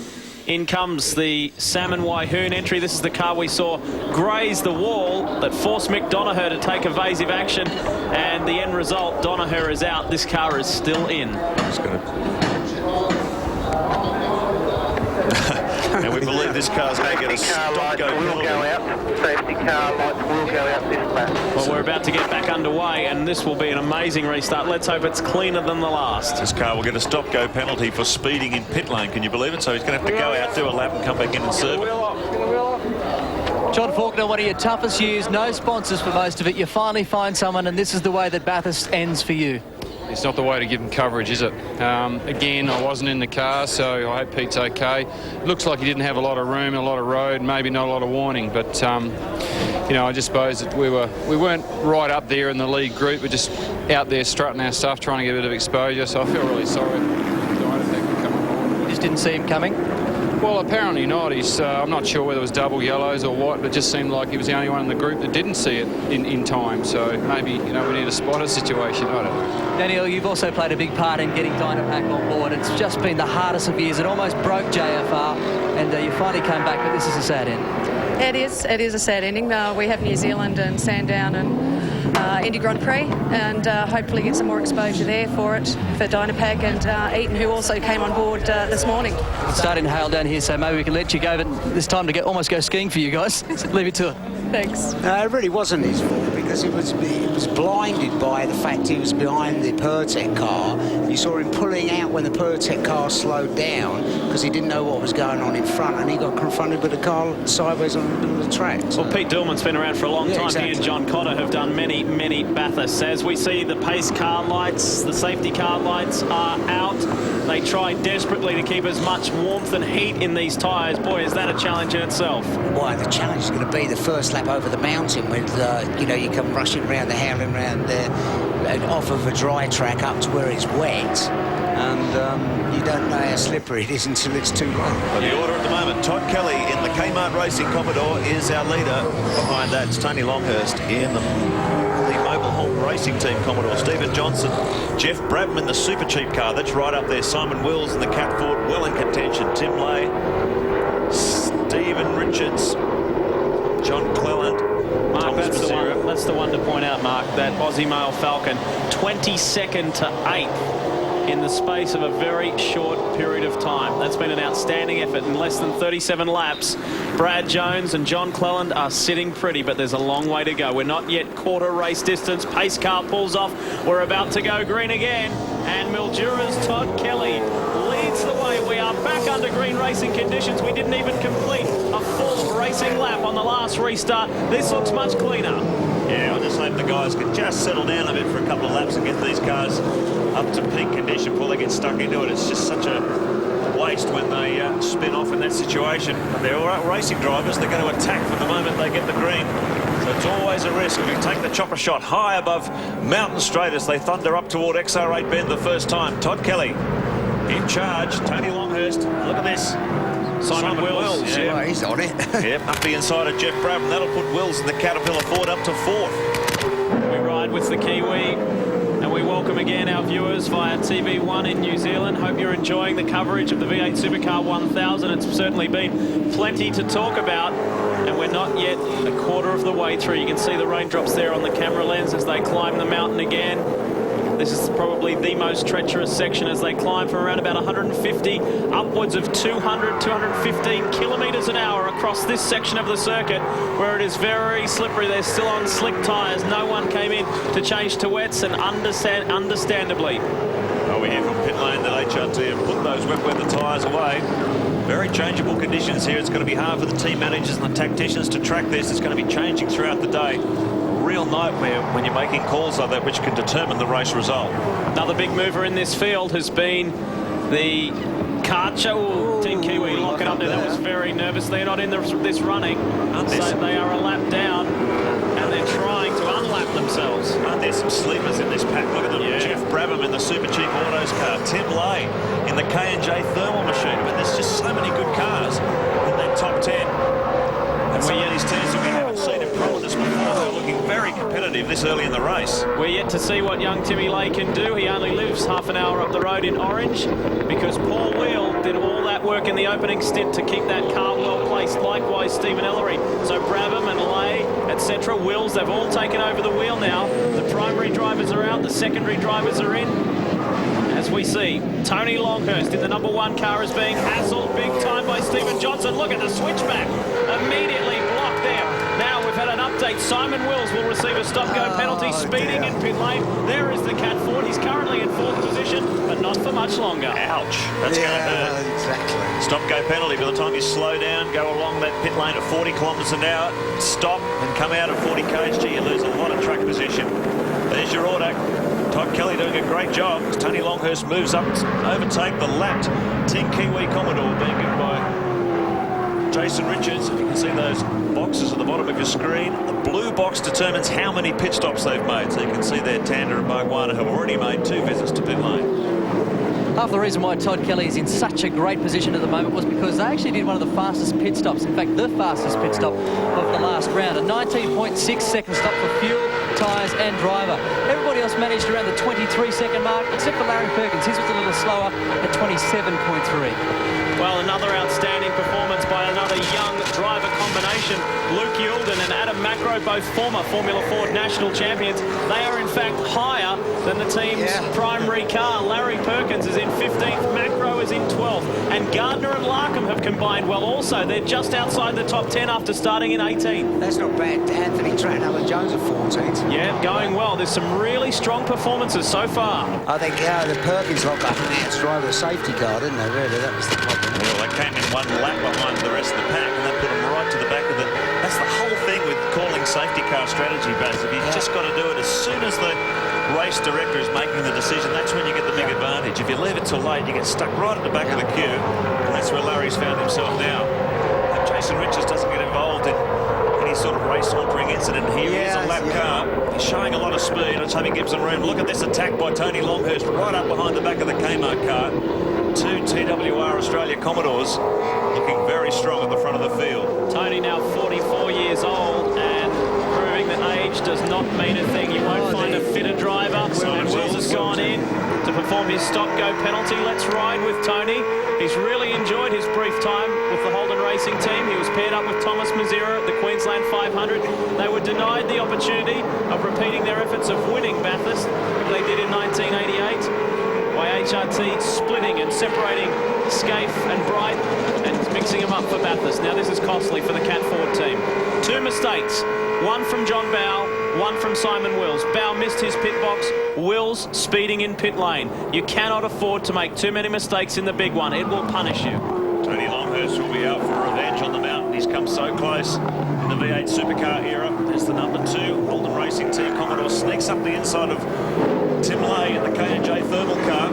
In comes the Salmon Waihoon entry. This is the car we saw graze the wall that forced Mick Donoher to take evasive action. And the end result, Donoher is out. This car is still in. And we believe this car's going to get a stop-go penalty. Safety car lights will go out this lap. Well, we're about to get back underway, and this will be an amazing restart. Let's hope it's cleaner than the last. This car will get a stop-go penalty for speeding in pit lane. Can you believe it? So he's going to have to go out, do a lap, and come back in and serve it. John Faulkner, one of your toughest years, no sponsors for most of it. You finally find someone, and this is the way that Bathurst ends for you. It's not the way to give him coverage, is it? Again, I wasn't in the car, so I hope Pete's okay. Looks like he didn't have a lot of room, a lot of road, maybe not a lot of warning, but you know, I just suppose that we weren't right up there in the lead group. We're just out there strutting our stuff, trying to get a bit of exposure. So I feel really sorry. You just didn't see him coming? Well, apparently not. I'm not sure whether it was double yellows or what, but it just seemed like he was the only one in the group that didn't see it in time. So maybe, you know, we need a spotter situation. I don't know. Daniel, you've also played a big part in getting Dynapack on board. It's just been the hardest of years. It almost broke JFR, and you finally came back, but this is a sad end. It is a sad ending. We have New Zealand and Sandown and Indy Grand Prix, and hopefully get some more exposure there for Dynapack and Eaton, who also came on board this morning. It's starting to hail down here, so maybe we can let you go, but it's time to almost go skiing for you guys. Leave it to it. Thanks. No, it really wasn't his fault, because he was blinded by the fact he was behind the Pertec car. You saw him pulling out when the Pertec car slowed down because he didn't know what was going on in front, and he got confronted with a car sideways on the middle of the track. So. Well, Pete Dillman's been around for a long time. Exactly. He and John Cotter have done many Bathursts. As we see, the pace car lights, the safety car lights are out. They try desperately to keep as much warmth and heat in these tyres. Boy, is that a challenge in itself. Why, the challenge is going to be the first lap over the mountain with, you know, you come rushing around the howling around there and off of a dry track up to where it's wet. And you don't know how slippery it is until it's too late. Well, the order at the moment, Todd Kelly in the Kmart Racing Commodore is our leader. Behind that, it's Tony Longhurst in the Mobile Home Racing Team Commodore. Stephen Johnson, Jeff Brabham in the Super Cheap car. That's right up there. Simon Wills in the Cat Ford, well in contention. Tim Lay, Stephen Richards, John Cleland. Mark, that's the one to point out, Mark, that Aussie Male Falcon, 22nd to 8th in the space of a very short period of time. That's been an outstanding effort in less than 37 laps. Brad Jones and John Cleland are sitting pretty, but there's a long way to go. We're not yet quarter race distance. Pace car pulls off. We're about to go green again, and Mildura's Todd Kelly leads the way. We are back under green racing conditions. We didn't even complete a full racing lap on the last restart. This looks much cleaner. Yeah, I just hope the guys can just settle down a bit for a couple of laps and get these cars up to peak condition before they get stuck into it. It's just such a waste when they spin off in that situation. But they're all right racing drivers. They're going to attack from the moment they get the green. So it's always a risk. If you take the chopper shot high above Mountain Straight as they thunder up toward XR8 Bend the first time. Todd Kelly in charge. Tony Longhurst. Look at this. Simon Wills. Yeah. Well, he's on it. Yep, up the inside of Jeff Brabham. That'll put Wills in the Caterpillar Ford up to 4th. We ride with the Kiwi, and we welcome again our viewers via TV1 in New Zealand. Hope you're enjoying the coverage of the V8 Supercar 1000. It's certainly been plenty to talk about, and we're not yet a quarter of the way through. You can see the raindrops there on the camera lens as they climb the mountain again. This is probably the most treacherous section as they climb from around about 150 upwards of 200, 215 kilometres an hour across this section of the circuit where it is very slippery. They're still on slick tyres. No one came in to change to wets, and understandably. Well, we hear from pit lane that HRT have put those wet weather tyres away. Very changeable conditions here. It's going to be hard for the team managers and the tacticians to track this. It's going to be changing throughout the day. Real nightmare when you're making calls like that, which can determine the race result. Another big mover in this field has been the Karcher. Team Kiwi locking up there. That was very nervous. They're not in this running, so they are a lap down, and they're trying to unlap themselves. Aren't there some sleepers in this pack? Look at them. Yeah. Jeff Brabham in the Super Cheap Autos car. Tim Lay in the K&J Thermal machine. I mean, there's just so many good cars in that top 10. And some of these teams that we haven't seen in prominence before, they're looking very competitive this early in the race. We're yet to see what young Timmy Lay can do. He only lives half an hour up the road in Orange because Paul Wheel did all that work in the opening stint to keep that car well placed. Likewise, Stephen Ellery. So Brabham and Lay, etc. Wills, they've all taken over the wheel now. The primary drivers are out. The secondary drivers are in. As we see, Tony Longhurst in the #1 car is being hassled big time by Stephen Johnson. Look at the switchback. Immediately blocked there. Now we've had an update. Simon Wills will receive a stop-go penalty, speeding in pit lane. There is the Cat Ford. He's currently in 4th position, but not for much longer. Ouch. That's going to hurt. Exactly. Stop-go penalty. By the time you slow down, go along that pit lane at 40 kilometres an hour, stop and come out at 40 kg, you lose a lot of track position. There's your order. Todd Kelly doing a great job as Tony Longhurst moves up to overtake the lapped Team Kiwi Commodore, being given by Jason Richards. If you can see those boxes at the bottom of your screen, the blue box determines how many pit stops they've made. So you can see there Tander and Bargwana have already made 2 visits to pit lane. Half the reason why Todd Kelly is in such a great position at the moment was because they actually did one of the fastest pit stops. In fact, the fastest pit stop of the last round. A 19.6-second stop for fuel, tyres and driver. Everybody else managed around the 23-second mark, except for Larry Perkins. His was a little slower at 27.3. Well, another outstanding performance by another young driver combination. Luke Youlden and Adam Macro, both former Formula Ford national champions. They are in fact higher than the team's primary car. Larry Perkins is in 15th, Macro is in 12th, and Gardner and Larkham have combined well also. They're just outside the top 10 after starting in 18th. That's not bad. Anthony Tratton Jones at 14th. Yeah, going well. There's some really strong performances so far. I think the Perkins lot got announced driver a safety car, didn't they, really? That was the problem. Well, they came in one lap behind the rest of the pack, and that put them right to the back of the... That's the whole thing with calling safety car strategy, Baz. If you've just got to do it as soon as the race director is making the decision, that's when you get the big advantage. If you leave it till late, you get stuck right at the back of the queue, and that's where Larry's found himself now. If Jason Richards doesn't get involved in any sort of race-altering incident, here is a lap car. He's showing a lot of speed. It's having Gibbs and room. Look at this attack by Tony Longhurst right up behind the back of the Kmart car. 2 TWR Australia Commodores looking very strong at the front of the field. Tony now 44 years old and proving that age does not mean a thing. You won't find a fitter driver. And Wills has gone in to perform his stop-go penalty. Let's ride with Tony. He's really enjoyed his brief time with the Holden Racing team. He was paired up with Thomas Mazira at the Queensland 500. They were denied the opportunity of repeating their efforts of winning Bathurst, as they did in 1988. By HRT splitting and separating Scaife and Bright and mixing them up for Bathurst. Now this is costly for the Cat Ford team. 2 mistakes, one from John Bowe, one from Simon Wills. Bowe missed his pit box, Wills speeding in pit lane. You cannot afford to make too many mistakes in the big one. It will punish you. Tony Longhurst will be out for revenge on the mountain. He's come so close in the V8 Supercar era. There's the #2 Holden Racing team. Commodore sneaks up the inside of Tim Lay in the K&J Thermal car.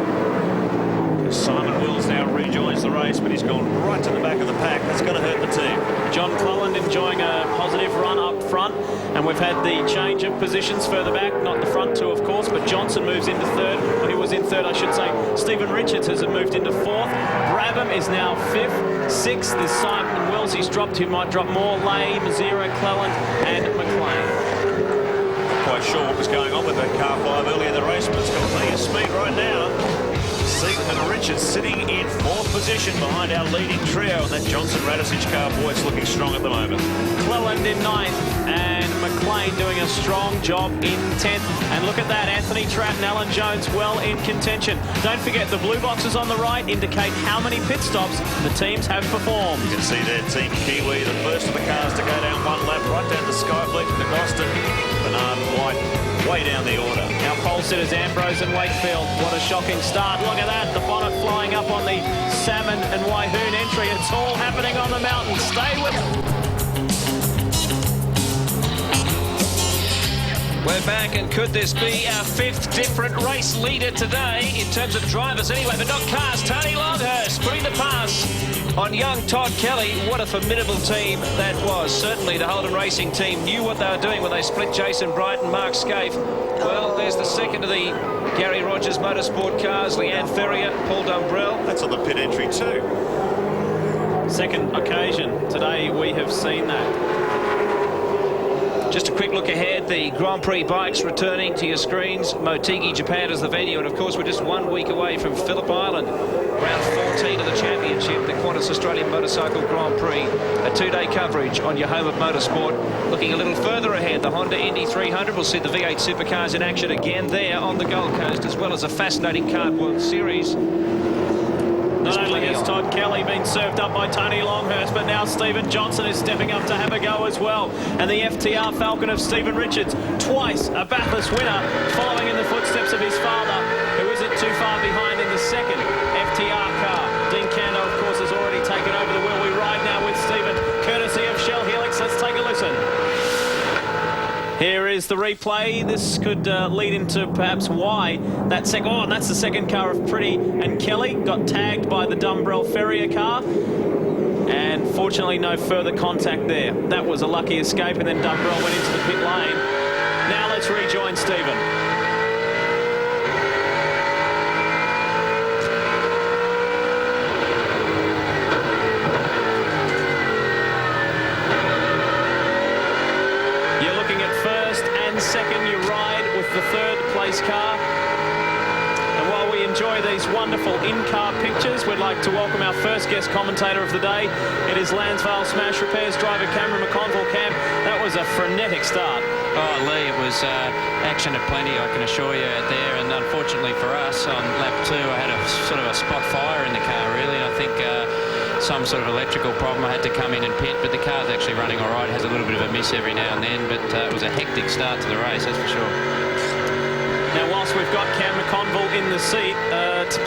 Simon Wills now rejoins the race, but he's gone right to the back of the pack. That's going to hurt the team. John Cleland enjoying a positive run up front, and we've had the change of positions further back, not the front 2 of course, but Johnson moves into 3rd, or he was in 3rd I should say. Stephen Richards has moved into 4th. Brabham is now 5th. 6th is Simon Wills. He's dropped, he might drop more. Lay, Mazira, Cleland and McLean. Not quite sure what was going on with that car 5 earlier in the race, but it's got plenty of speed right now. Stephen Richards sitting in 4th position behind our leading trio, and that Johnson Radisich car, boy, it's looking strong at the moment. Cleland in 9th, and McLean doing a strong job in 10th. And look at that, Anthony Tratt and Alan Jones well in contention. Don't forget, the blue boxes on the right indicate how many pit stops the teams have performed. You can see there, Team Kiwi, the first of the cars to go down one lap, right down to Skyfleet, McAustin, Bernard and White, way down the order. Our pole sitters, Ambrose and Wakefield. What a shocking start. Look at that, the bonnet flying up on the Salmon and Waihoon entry. It's all happening on the mountain. Stay with it. We're back, and could this be our 5th different race leader today in terms of drivers anyway, but not cars. Tony Longhurst putting the pass on young Todd Kelly. What a formidable team that was. Certainly the Holden Racing team knew what they were doing when they split Jason Bright and Mark Scaife. Well, there's the second of the Gary Rogers Motorsport cars, Leanne Ferrier, Paul Dumbrell. That's on the pit entry too. Second occasion today we have seen that. Just a quick look ahead, the Grand Prix bikes returning to your screens. Motegi, Japan is the venue, and of course we're just 1 week away from Phillip Island. Round 14 of the championship, the Qantas Australian Motorcycle Grand Prix. A 2-day coverage on your home of motorsport. Looking a little further ahead, the Honda Indy 300 will see the V8 Supercars in action again there on the Gold Coast, as well as a fascinating Kart World Series. Not only has Todd Kelly been served up by Tony Longhurst, but now Stephen Johnson is stepping up to have a go as well. And the FTR Falcon of Stephen Richards, twice a Bathurst winner, following in the footsteps of his father, who isn't too far behind in the second FTR car. Dean Cando, of course, has already taken over the wheel. We ride now with Stephen, courtesy of Shell Helix. Let's take a listen. Here is the replay. This could lead into perhaps why that second... Oh, and that's the second car of Pretty and Kelly. Got tagged by the Dumbrell Ferrier car. And fortunately, no further contact there. That was a lucky escape, and then Dumbrell went into the pit lane. Now let's rejoin Stephen. Second, you ride with the third place car. And while we enjoy these wonderful in-car pictures, we'd like to welcome our first guest commentator of the day. It is Lansvale Smash Repairs driver Cameron McConville. Cam, that was a frenetic start. Oh, Lee, it was action aplenty, I can assure you, out there. And unfortunately for us, on lap 2, I had a sort of a spot fire in the car, really. I think some sort of electrical problem. I had to come in and pit, but the car's actually running all right. It has a little bit of a miss every now and then, but it was a hectic start to the race, that's for sure. Now, whilst we've got Cam McConville in the seat,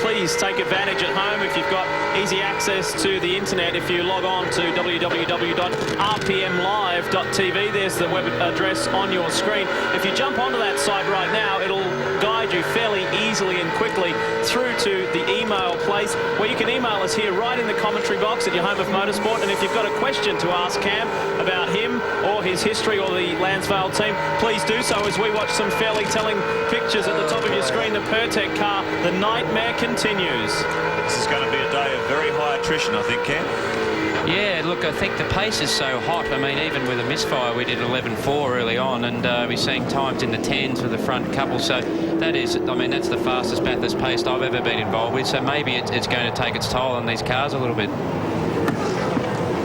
please take advantage at home if you've got easy access to the internet. If you log on to www.rpmlive.tv, there's the web address on your screen. If you jump onto that site right now, it'll guide you fairly easily and quickly through to the email place, where you can email us here right in the commentary box at your home of motorsport. And if you've got a question to ask Cam about him or his history or the Lansvale team, please do so as we watch some fairly telling pictures at the top of your screen. The Pertec car, the nightmare continues. This is going to be a day of very high attrition, I think, Cam. Yeah, look, I think the pace is so hot. I mean, even with a misfire, we did 11.4 early on, and we're seeing times in the 10s for the front couple. So that is, I mean, that's the fastest Bathurst pace I've ever been involved with. So maybe it's going to take its toll on these cars a little bit.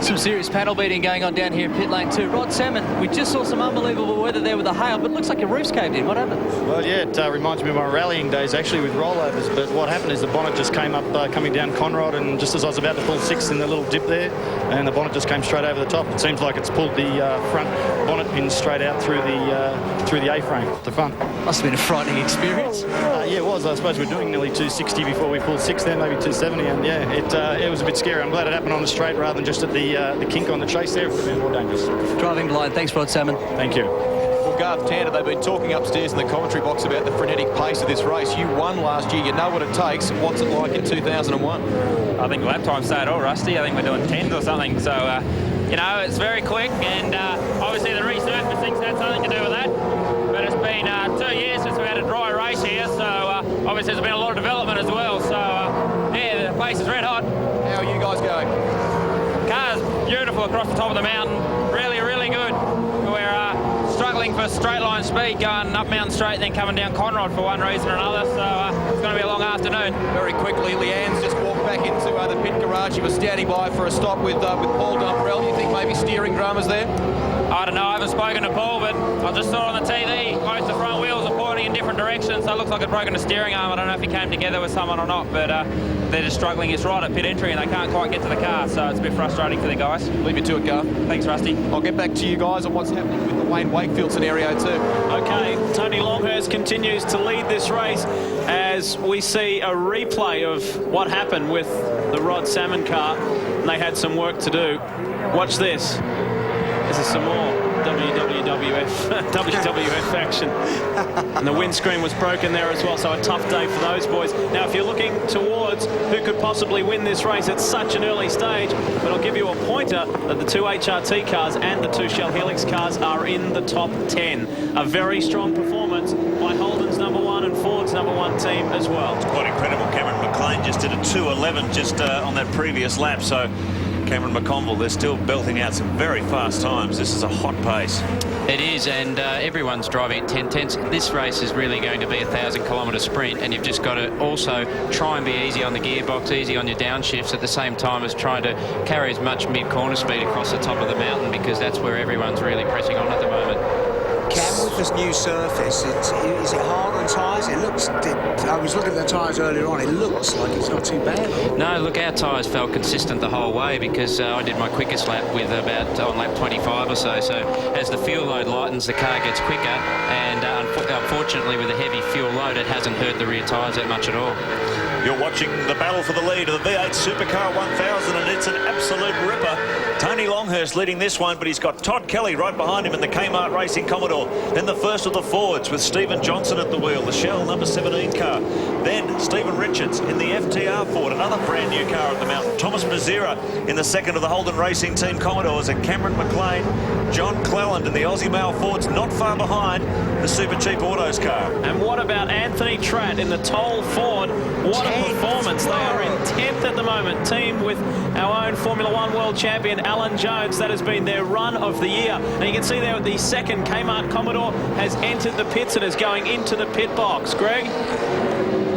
Some serious panel beating going on down here in pit lane 2. Rod Salmon, we just saw some unbelievable weather there with the hail, but it looks like your roof's caved in. What happened? Well, yeah, it reminds me of my rallying days, actually, with rollovers. But what happened is the bonnet just came up, coming down Conrod, and just as I was about to pull 6 in the little dip there, and the bonnet just came straight over the top. It seems like it's pulled the front bonnet pin straight out through the A-frame, the front. Must have been a frightening experience. Yeah, it was. I suppose we're doing nearly 260 before we pulled 6 there, maybe 270, and yeah, it was a bit scary. I'm glad it happened on the straight rather than just at the kink on the chase there. It would have been more dangerous. Driving blind. Thanks, Rod Salmon. Thank you. Well, Garth Tander, they've been talking upstairs in the commentary box about the frenetic pace of this race. You won last year. You know what it takes. What's it like in 2001? I think lap time stayed all rusty. I think we're doing 10s or something. So, you know, it's very quick. And obviously the resurfacing's had something to do with that. But it's been 2 years since we had a dry race here. So, obviously there's been a lot of development as well. So, yeah, the pace is red hot. How are you guys going? Car's beautiful across the top of the mountain. Really, really good. We're struggling for of straight line speed going up Mountain Straight and then coming down Conrod for one reason or another. So it's going to be a long afternoon. Very quickly, Leanne's just walked back into the pit garage. He was standing by for a stop with Paul Dumbrell. Do you think maybe steering dramas there? I don't know, I haven't spoken to Paul, but I just saw on the TV both the front wheels are pointing in different directions, so it looks like it's broken a steering arm. I don't know if he came together with someone or not, but they're just struggling. It's right at pit entry and they can't quite get to the car, so it's a bit frustrating for the guys. Leave you to it, Gar. Thanks, Rusty. I'll get back to you guys on what's happening with the Wayne Wakefield scenario too. Okay, Tony Longhurst continues to lead this race as we see a replay of what happened with the Rod Salmon car, and they had some work to do. Watch this. This is some more WWF action. And the windscreen was broken there as well, so a tough day for those boys. Now, if you're looking towards who could possibly win this race at such an early stage, but I'll give you a pointer that the two HRT cars and the two Shell Helix cars are in the top 10. A very strong performance by Holden's number 1 and Ford's number 1 team as well. It's quite incredible. Cameron McLean just did a 2:11 just on that previous lap, so Cameron McConville, they're still belting out some very fast times. This is a hot pace. It is, and everyone's driving at 10 tenths. This race is really going to be a 1,000-kilometre sprint, and you've just got to also try and be easy on the gearbox, easy on your downshifts at the same time as trying to carry as much mid-corner speed across the top of the mountain, because that's where everyone's really pressing on at the moment. Cam, with this new surface, is it hard on tyres? It looks... I was looking at the tyres earlier on. It looks like it's not too bad. No, look, our tyres felt consistent the whole way because I did my quickest lap with about on lap 25 or so. So as the fuel load lightens, the car gets quicker, and unfortunately with a heavy fuel load, it hasn't hurt the rear tyres that much at all. You're watching the battle for the lead of the V8 Supercar 1000, and it's an absolute ripper. Tony Longhurst leading this one, but he's got Todd Kelly right behind him in the Kmart Racing Commodore. Then the first of the Fords with Stephen Johnson at the wheel, the Shell number 17 car. Then Stephen Richards in the FTR Ford, another brand new car at the mountain. Thomas Mazira in the second of the Holden Racing Team Commodores, and Cameron McLean, John Cleland in the Aussie Mail Fords, not far behind the Super Cheap Autos car. And what about Anthony Tratt in the Toll Ford? What a performance. They are in 10th at the moment, team with our own Formula One world champion Alan Jones. That has been their run of the year. And you can see there the second Kmart Commodore has entered the pits and is going into the pit box. Greg?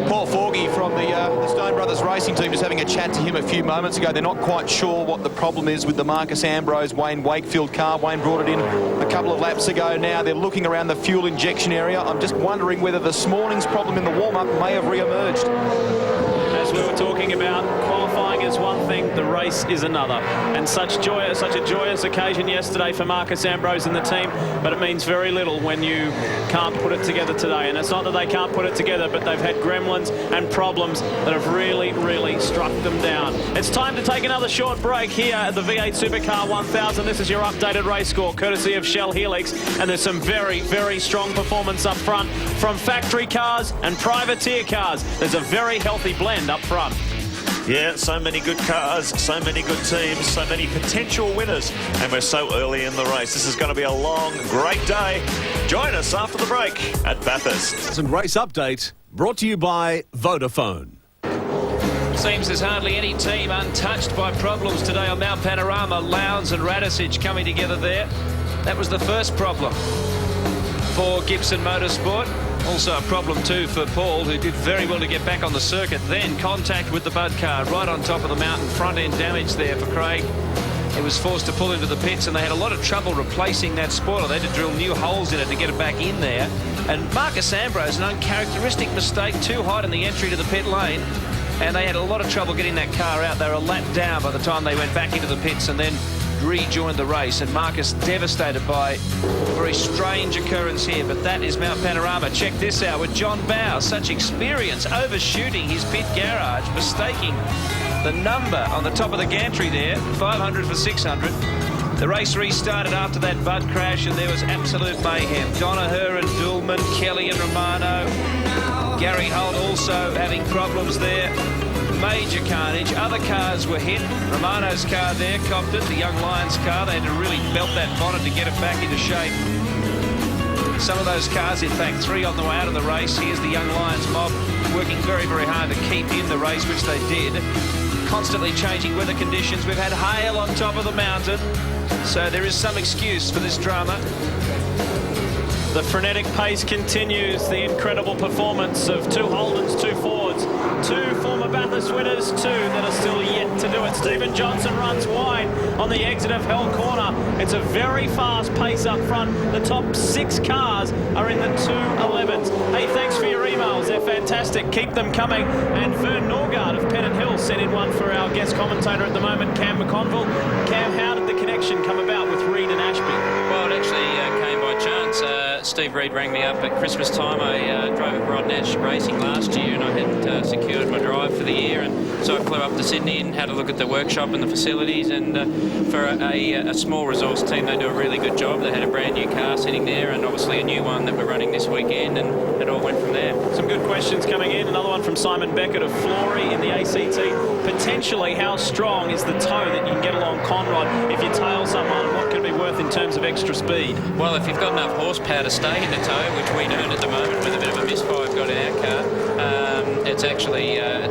Paul Forgy from the Stone Brothers Racing Team, just having a chat to him a few moments ago. They're not quite sure what the problem is with the Marcus Ambrose Wayne Wakefield car. Wayne brought it in a couple of laps ago now. They're looking around the fuel injection area. I'm just wondering whether this morning's problem in the warm-up may have re-emerged. As we were talking about, qualifying is one thing, the race is another. And such a joyous occasion yesterday for Marcus Ambrose and the team, but it means very little when you can't put it together today. And it's not that they can't put it together, but they've had gremlins and problems that have really, really struck them down. It's time to take another short break here at the V8 Supercar 1000. This is your updated race score, courtesy of Shell Helix. And there's some very, very strong performance up front from factory cars and privateer cars. There's a very healthy blend up front. Yeah, so many good cars, so many good teams, so many potential winners, and we're so early in the race. This is going to be a long, great day. Join us after the break at Bathurst. Some race updates brought to you by Vodafone. Seems there's hardly any team untouched by problems today on Mount Panorama. Lowndes and Radisich coming together there. That was the first problem for Gibson Motorsport. Also a problem too for Paul, who did very well to get back on the circuit. Then contact with the Bud car right on top of the mountain. Front end damage there for Craig. He was forced to pull into the pits, and they had a lot of trouble replacing that spoiler. They had to drill new holes in it to get it back in there. And Marcus Ambrose, an uncharacteristic mistake, too hot in the entry to the pit lane. And they had a lot of trouble getting that car out. They were a lap down by the time they went back into the pits and then rejoined the race. And Marcus devastated by a very strange occurrence here, but that is Mount Panorama. Check this out with John Bow. Such experience overshooting his pit garage, mistaking the number on the top of the gantry there, 500 for 600. The race restarted after that Bud crash, and there was absolute mayhem. Donaher and Dulman, Kelly and Romano. Gary Holt also having problems there. Major carnage. Other cars were hit. Romano's car there copped it, the Young Lions car. They had to really belt that bonnet to get it back into shape. Some of those cars, in fact, 3 on the way out of the race. Here's the Young Lions mob working very, very hard to keep in the race, which they did. Constantly changing weather conditions. We've had hail on top of the mountain, so there is some excuse for this drama. The frenetic pace continues. The incredible performance of 2 Holdens, 2 Fords, 2 former Bathurst winners, 2 that are still yet to do it. Stephen Johnson runs wide on the exit of Hell Corner. It's a very fast pace up front. The top 6 cars are in the 211s. Hey, thanks for your emails. They're fantastic. Keep them coming. And Vern Norgard of Pennant Hill sent in one for our guest commentator at the moment, Cam McConville. Cam, how did the connection come about with Reed and Ashby? Well, it actually came by chance. Steve Reed rang me up at Christmas time. I drove at Rod Nash Racing last year, and I had secured my drive for the year, and so I flew up to Sydney and had a look at the workshop and the facilities. And for a small resource team, they do a really good job. They had a brand new car sitting there, and obviously a new one that we're running this weekend, and it all went from there. Some good questions coming in. Another one from Simon Beckett of Flory in the ACT. Potentially, how strong is the tow that you can get along Conrod if you tail someone? What could it be worth in terms of extra speed? Well, if you've got enough horsepower to stay in the tow, which we don't at the moment with a bit of a misfire we've got in our car, it's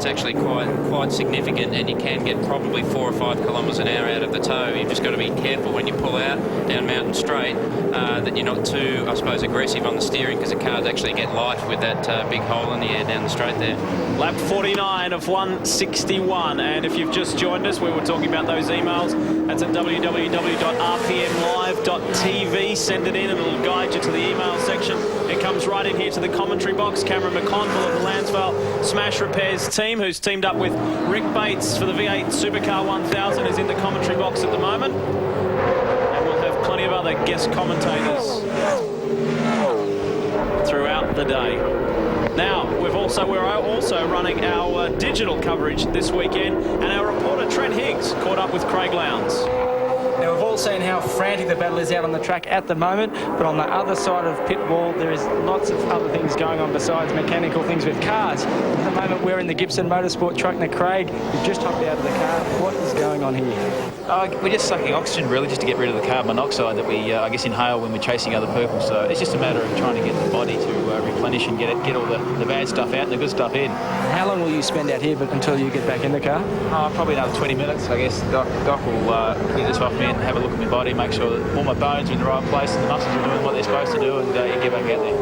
actually quite significant, and you can get probably 4 or 5 kilometres an hour out of the tow. You've just got to be careful when you pull out down Mountain Straight that you're not too, I suppose, aggressive on the steering, because the cars actually get light with that big hole in the air down the straight there. Lap 49 of 161, and if you've just joined us, we were talking about those emails. That's at www.rpmlive.tv. Send it in and it'll guide you to the email section. It comes right in here to the commentary box. Cameron McConville of the Lansvale Smash Repairs team, who's teamed up with Rick Bates for the V8 Supercar 1000, is in the commentary box at the moment. And we'll have plenty of other guest commentators throughout the day. Now, we're also running our digital coverage this weekend, and our reporter Trent Higgs caught up with Craig Lowndes. Now, we've all seen how frantic the battle is out on the track at the moment, but on the other side of pit wall, there is lots of other things going on besides mechanical things with cars. At the moment, we're in the Gibson Motorsport truck. Now, Craig, you've just hopped out of the car. What is going on here? We're just sucking oxygen, really, just to get rid of the carbon monoxide that we, I guess, inhale when we're chasing other people. So it's just a matter of trying to get the body to replenish and get all the bad stuff out and the good stuff in. How long will you spend out here until you get back in the car? Probably another 20 minutes, I guess. Doc will get this off me and have a look at my body, make sure that all my bones are in the right place and the muscles are doing what they're supposed to do, and get back out there.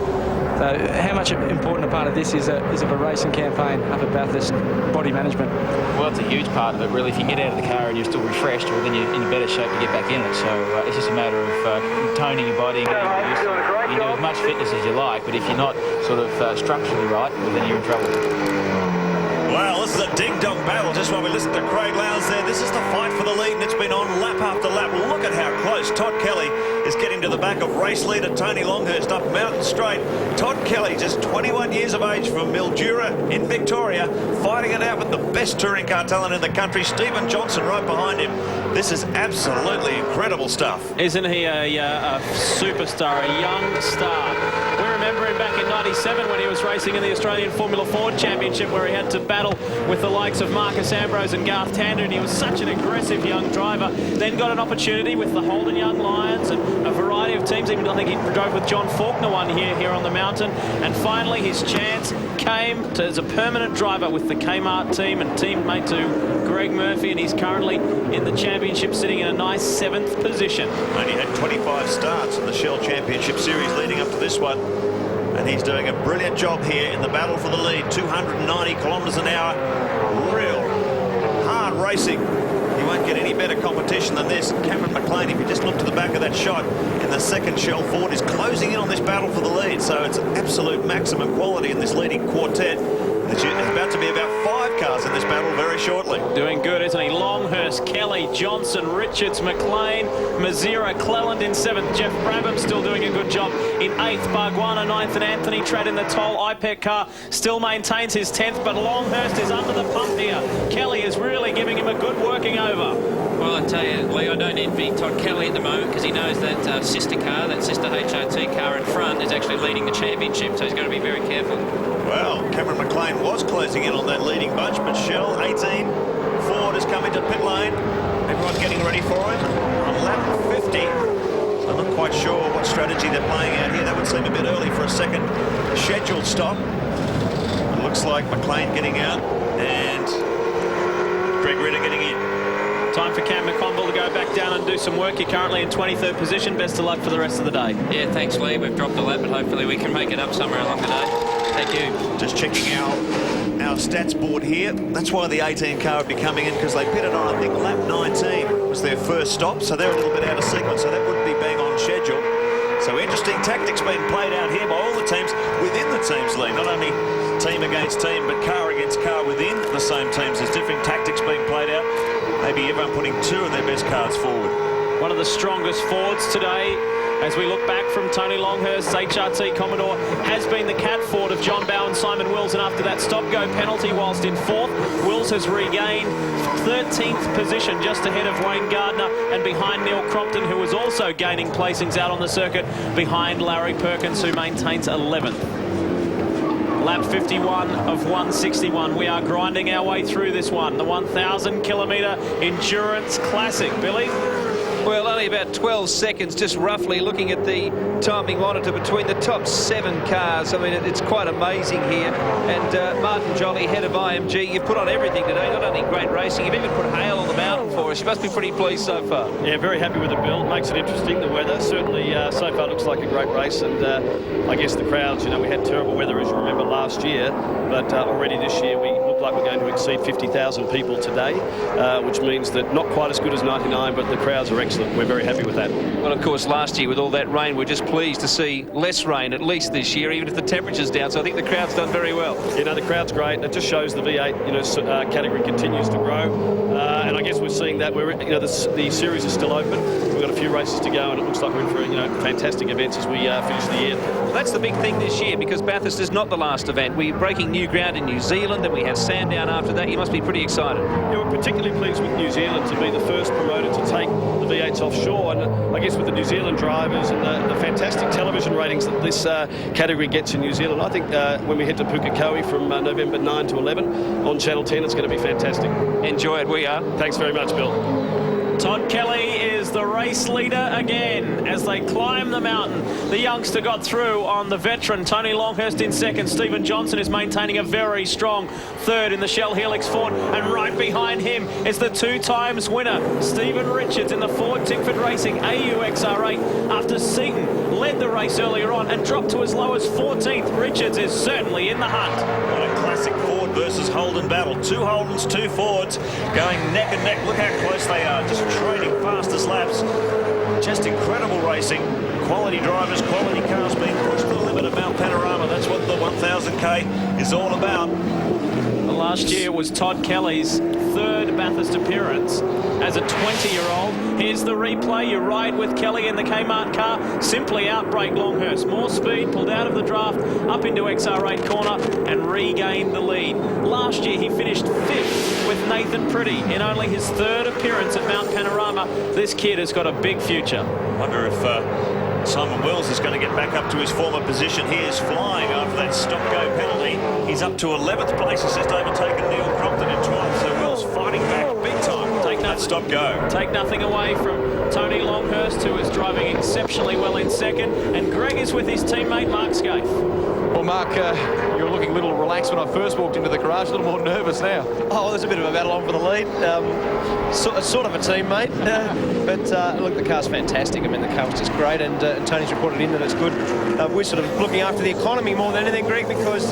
So how much important a part of this is of a racing campaign up at Bathurst, body management? Well, it's a huge part of it, really. If you get out of the car and you're still refreshed, well, then you're in better shape to get back in it. So it's just a matter of toning your body and getting used to it. You can do as much fitness as you like, but if you're not sort of structurally right, well, then you're in trouble. Well, this is a ding-dong battle. Just while we listen to Craig Lowndes there, this is the fight for the lead, and it's been on lap after lap. Look at how close Todd Kelly is getting to the back of race leader Tony Longhurst up Mountain Straight. Todd Kelly, just 21 years of age, from Mildura in Victoria, fighting it out with the best touring car talent in the country. Stephen Johnson right behind him. This is absolutely incredible stuff. Isn't he a superstar, a young star? We remember him back in '97 when he was racing in the Australian Formula Ford Championship, where he had to battle with the likes of Marcus Ambrose and Garth Tander, and he was such an aggressive young driver. Then got an opportunity with the Holden Young Lions and a variety of teams. Even I think he drove with John Faulkner one here on the mountain. And finally his chance came as a permanent driver with the Kmart team and teammate to Greg Murphy, and he's currently in the championship sitting in a nice 7th position. Only had 25 starts in the Shell Championship Series leading up to this one, and he's doing a brilliant job here in the battle for the lead. 290 kilometres an hour, real hard racing. You won't get any better competition than this. Cameron McLean, if you just look to the back of that shot in the second Shell Ford, is closing in on this battle for the lead. So it's absolute maximum quality in this leading quartet. There's about to be about 5 cars in this battle very shortly. Doing good, isn't he? Longhurst, Kelly, Johnson, Richards, McLean, Mazira, Cleland in 7th. Jeff Brabham still doing a good job in 8th. Barguana 9th, and Anthony Tradd in the Toll IPEC car still maintains his 10th, but Longhurst is under the pump here. Kelly is really giving him a good working over. Well, I tell you, Lee, I don't envy Todd Kelly at the moment, because he knows that sister car, that sister HRT car in front, is actually leading the championship, so he's got to be very careful. Well, Cameron McLean was closing in on that leading bunch, but Shell 18, Ford has come into pit lane. Everyone's getting ready for it on lap 50. So I'm not quite sure what strategy they're playing out here. That would seem a bit early for a second scheduled stop. It looks like McLean getting out and Greg Ritter getting in. Time for Cam McConville to go back down and do some work. You're currently in 23rd position. Best of luck for the rest of the day. Yeah, thanks, Lee. We've dropped a lap, but hopefully we can make it up somewhere along the day. Thank you. Just checking our stats board here. That's why the 18 car would be coming in, because they pitted on, I think, lap 19 was their first stop, so they're a little bit out of sequence, so that wouldn't be bang on schedule. So interesting tactics being played out here by all the teams within the teams league. Not only team against team, but car against car within the same teams. There's different tactics being played out. Maybe everyone putting two of their best cars forward. One of the strongest Fords today, as we look back from Tony Longhurst's HRT Commodore, has been the Cat Ford of John Bowe and Simon Wills, and after that stop-go penalty whilst in 4th, Wills has regained 13th position, just ahead of Wayne Gardner and behind Neil Crompton, who was also gaining placings out on the circuit behind Larry Perkins, who maintains 11th. Lap 51 of 161. We are grinding our way through this one. The 1,000 kilometre endurance classic. Billy? Well, only about 12 seconds, just roughly, looking at the timing monitor between the top 7 cars. I mean, it's quite amazing here. And Martin Jolly, head of IMG, you've put on everything today, not only great racing, you've even put hail on the mountain for us. You must be pretty pleased so far. Yeah, very happy with the build. Makes it interesting, the weather. Certainly, so far looks like a great race. And I guess the crowds, you know, we had terrible weather, as you remember, last year. But already this year, we look like we're going to exceed 50,000 people today, which means that not quite as good as 99, but the crowds are excellent. We're very happy with that. Well, of course, last year with all that rain, we're just pleased to see less rain, at least this year, even if the temperature's down. So I think the crowd's done very well. You know, the crowd's great. It just shows the V8, you know, category continues to grow. And I guess we're seeing that we're, you know, the series is still open. We've got a few races to go, and it looks like we're in for, you know, fantastic events as we finish the year. Well, that's the big thing this year, because Bathurst is not the last event. We're breaking new ground in New Zealand, and we have Sandown after that. You must be pretty excited. Yeah, we're particularly pleased with New Zealand to be the first promoter to take the V8s offshore, and I guess with the New Zealand drivers and the fantastic television ratings that this category gets in New Zealand, I think when we head to Pukekohe from November 9 to 11 on Channel 10, it's going to be fantastic. Enjoy it, we are. Thanks very much, Bill. Todd Kelly is the race leader again as they climb the mountain. The youngster got through on the veteran Tony Longhurst in second. Stephen Johnson is maintaining a very strong third in the Shell Helix Ford, and right behind him is the 2 times winner Stephen Richards in the Ford Tickford Racing AUXR8 after Seaton led the race earlier on and dropped to as low as 14th. Richards is certainly in the hunt. What a classic Ford versus Holden battle. 2 Holdens, 2 Fords going neck and neck. Look how close they are, just trading fastest laps. Just incredible racing. Quality drivers, quality cars being pushed to the limit at Mount Panorama. That's what the 1000K is all about. Last year was Todd Kelly's 3rd Bathurst appearance as a 20-year-old. Here's the replay. You ride with Kelly in the Kmart car. Simply outbrake Longhurst. More speed, pulled out of the draft, up into XR8 corner and regained the lead. Last year he finished 5th with Nathan Pretty in only his 3rd appearance at Mount Panorama. This kid has got a big future. Wonder if Simon Wills is going to get back up to his former position. He is flying after that stop-go penalty. He's up to 11th place. He's just overtaken Neil Crompton in 12th. So Wills fighting back big time. Take that stop-go. Take nothing away from Tony Longhurst, who is driving exceptionally well in second. And Greg is with his teammate Mark Scaife. Well, Mark, you were looking a little relaxed when I first walked into the garage, a little more nervous now. Oh, well, there's a bit of a battle on for the lead. Sort of a teammate. But look, the car's fantastic. I mean, the car was just great, and Tony's reported in that it's good. We're sort of looking after the economy more than anything, Greg, because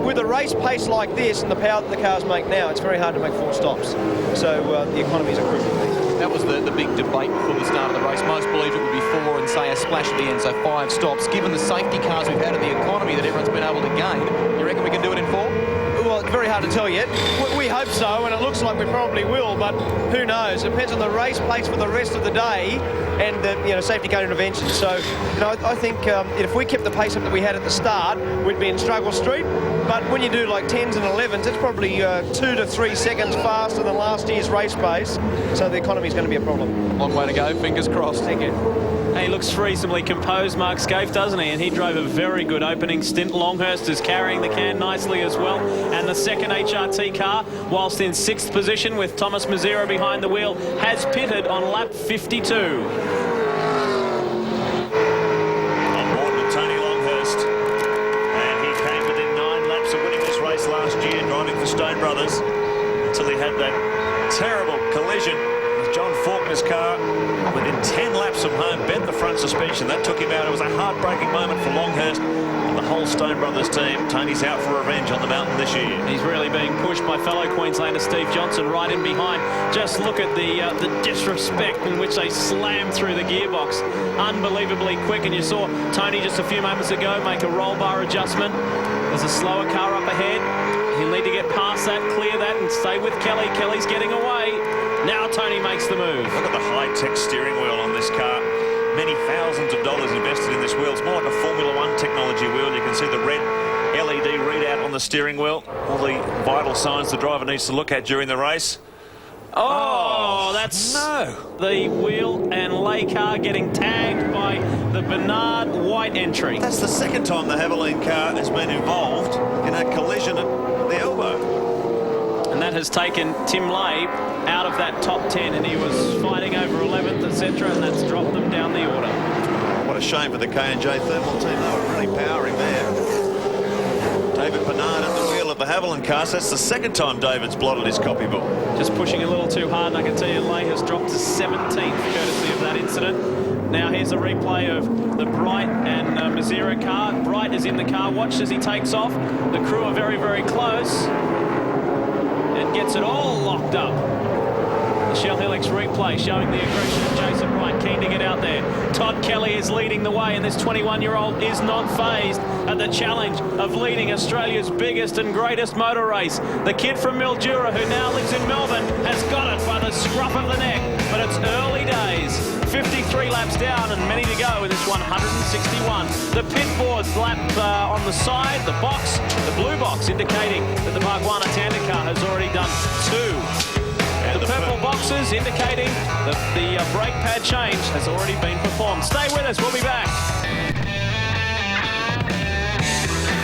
with a race pace like this and the power that the cars make now, it's very hard to make 4 stops. So the economy is a crucial thing. That was the big debate before the start of the race. Most believed it would be 4 and, say, a splash at the end, so 5 stops. Given the safety cars we've had and the economy that everyone's been able to gain, you reckon we can do it in 4? Well, it's very hard to tell yet. We hope so, and it looks like we probably will, but who knows? It depends on the race pace for the rest of the day and the safety car intervention. So, I think if we kept the pace up that we had at the start, we'd be in struggle street. But when you do like 10s and 11s, it's probably 2 to 3 seconds faster than last year's race pace. So the economy is going to be a problem. Long way to go, fingers crossed. Thank you. He looks reasonably composed, Mark Scaife, doesn't he? And he drove a very good opening stint. Longhurst is carrying the can nicely as well. And the second HRT car, whilst in 6th position with Thomas Mazzera behind the wheel, has pitted on lap 52. On board with Tony Longhurst. And he came within 9 laps of winning this race last year, driving for Stone Brothers, until he had that terrible collision with John Faulkner's car within 10 laps from home, bent the front suspension. That took him out. It was a heartbreaking moment for Longhurst and the whole Stone Brothers team. Tony's out for revenge on the mountain this year. He's really being pushed by fellow Queenslander Steve Johnson right in behind. Just look at the disrespect in which they slammed through the gearbox. Unbelievably quick, and you saw Tony just a few moments ago make a roll bar adjustment. There's a slower car up ahead. He'll need to get past that, clear that, and stay with Kelly. Kelly's getting away. Now Tony makes the move. Look at the high-tech steering wheel on this car. Many thousands of dollars invested in this wheel. It's more like a Formula One technology wheel. You can see the red LED readout on the steering wheel. All the vital signs the driver needs to look at during the race. Oh, that's the wheel and lay car getting tagged by the Bernard White entry. That's the second time the Haviland car has been involved in a collision at the elbow. And that has taken Tim Lay out of that top 10, and he was fighting over 11th, etc., and that's dropped them down the order. What a shame for the K&J Thermal team. They were really powering there. David Bernard at the wheel of the Haviland car. So that's the second time David's blotted his copybook. Just pushing a little too hard, and I can tell you Lay has dropped to 17th courtesy of that incident. Now here's a replay of the Bright and Mazira car. Bright is in the car. Watch as he takes off. The crew are very, very close and gets it all locked up. The Shell Helix replay showing the aggression of Jason Bright, keen to get out there. Todd Kelly is leading the way, and this 21-year-old is not phased at the challenge of leading Australia's biggest and greatest motor race. The kid from Mildura, who now lives in Melbourne, has got it by the scruff of the neck, but it's early days. 53 laps down and many to go with this 161. The pit board's lap on the side, the box, the blue box, indicating that the Marquana Tanda car has already done 2. The purple boxes indicating that the brake pad change has already been performed. Stay with us, we'll be back.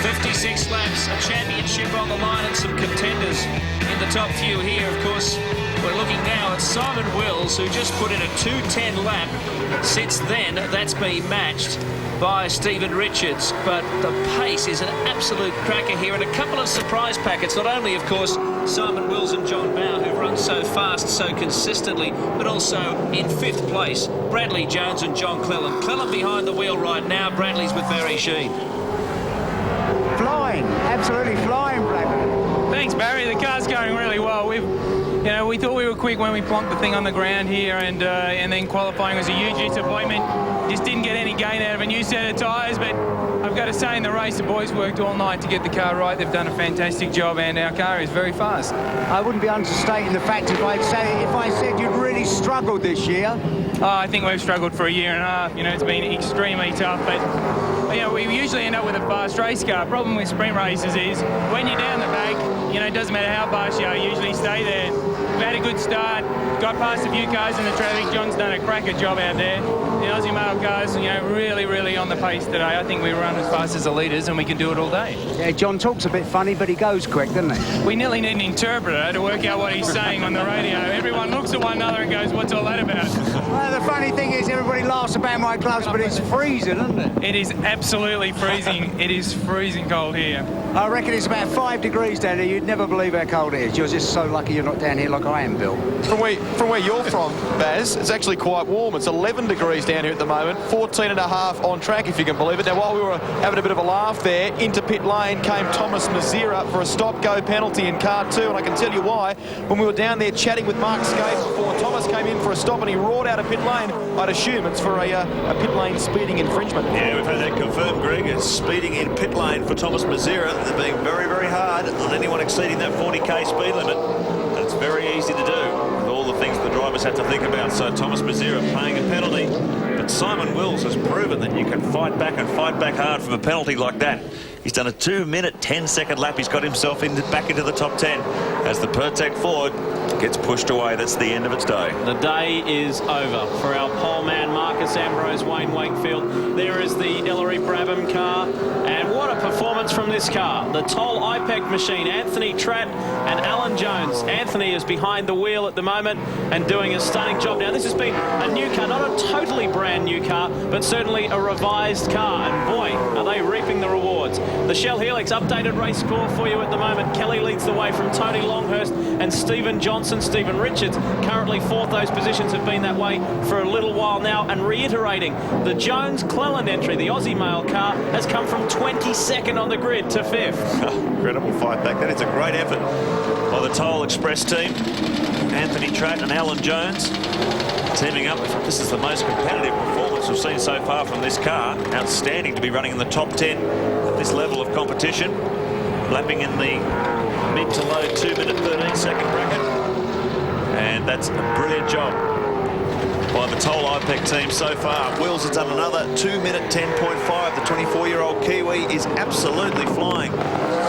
56 laps, a championship on the line, and some contenders in the top few here. Of course, we're looking now at Simon Wills, who just put in a 2:10 lap. Since then, that's been matched by Stephen Richards, but the pace is an absolute cracker here, and a couple of surprise packets. Not only, of course, Simon Wills and John Bow, who run so fast, so consistently, but also in 5th place, Bradley Jones and John Clellan. Clellan behind the wheel right now. Bradley's with Barry Sheen. Flying, absolutely flying, Bradley. Thanks, Barry. The car's going really well. We thought we were quick when we plonked the thing on the ground here, and then qualifying was a huge disappointment. Just didn't get any gain out of a new set of tyres, but I've got to say in the race the boys worked all night to get the car right. They've done a fantastic job, and our car is very fast. I wouldn't be understating the fact if I said you'd really struggled this year. Oh, I think we've struggled for a year and a half. It's been extremely tough, but we usually end up with a fast race car. Problem with sprint races is when you're down the back, it doesn't matter how fast you are, you usually stay there. We've had a good start, got past a few cars in the traffic. John's done a cracker job out there. The Aussie male cars, really, really on the pace today. I think we run as fast as the leaders, and we can do it all day. Yeah, John talks a bit funny, but he goes quick, doesn't he? We nearly need an interpreter to work out what he's saying on the radio. Everyone looks at one another and goes, what's all that about? Well, the funny thing is everybody laughs about my gloves, but it's freezing, isn't it? It is absolutely freezing. It is freezing cold here. I reckon it's about 5 degrees down here. You'd never believe how cold it is. You're just so lucky you're not down here like I am, Bill. From where you're from, Baz, it's actually quite warm. It's 11 degrees down here at the moment, 14.5 on track, if you can believe it. Now, while we were having a bit of a laugh there, into pit lane came Thomas Mazira for a stop-go penalty in car 2, and I can tell you why. When we were down there chatting with Mark Skate before, Thomas came in for a stop and he roared out of pit lane. I'd assume it's for a pit lane speeding infringement. Yeah, we've had that confirmed, Greg. It's speeding in pit lane for Thomas Mazira. They're being very, very hard on anyone exceeding that 40k speed limit. And it's very easy to do with all the things the drivers have to think about. So Thomas Mazira paying a penalty. But Simon Wills has proven that you can fight back and fight back hard from a penalty like that. He's done a 2-minute, 10-second lap. He's got himself back into the top 10 as the Pertec Ford gets pushed away. That's the end of its day. The day is over for our pole man, Marcus Ambrose, Wayne Wakefield. There is the Ellery Brabham car, and what a What performance from this car. The Toll IPEC machine, Anthony Tratt and Alan Jones. Anthony is behind the wheel at the moment and doing a stunning job. Now, this has been a new car, not a totally brand new car, but certainly a revised car. And boy, are they reaping the rewards. The Shell Helix updated race score for you at the moment. Kelly leads the way from Tony Longhurst and Stephen Johnson. Stephen Richards currently fourth. Those positions have been that way for a little while now. And reiterating, the Jones-Cleland entry, the Aussie male car, has come from 22nd on the grid to 5th. Incredible fight back. That is a great effort by the Toll Express team. Anthony Tratt and Alan Jones teaming up. This is the most competitive performance we've seen so far from this car. Outstanding to be running in the top 10 at this level of competition. Lapping in the mid to low 2-minute 13-second bracket. And that's a brilliant job by the Toll IPEC team so far. Wills has done another 2-minute 10.5. The 24-year-old Kiwi is absolutely flying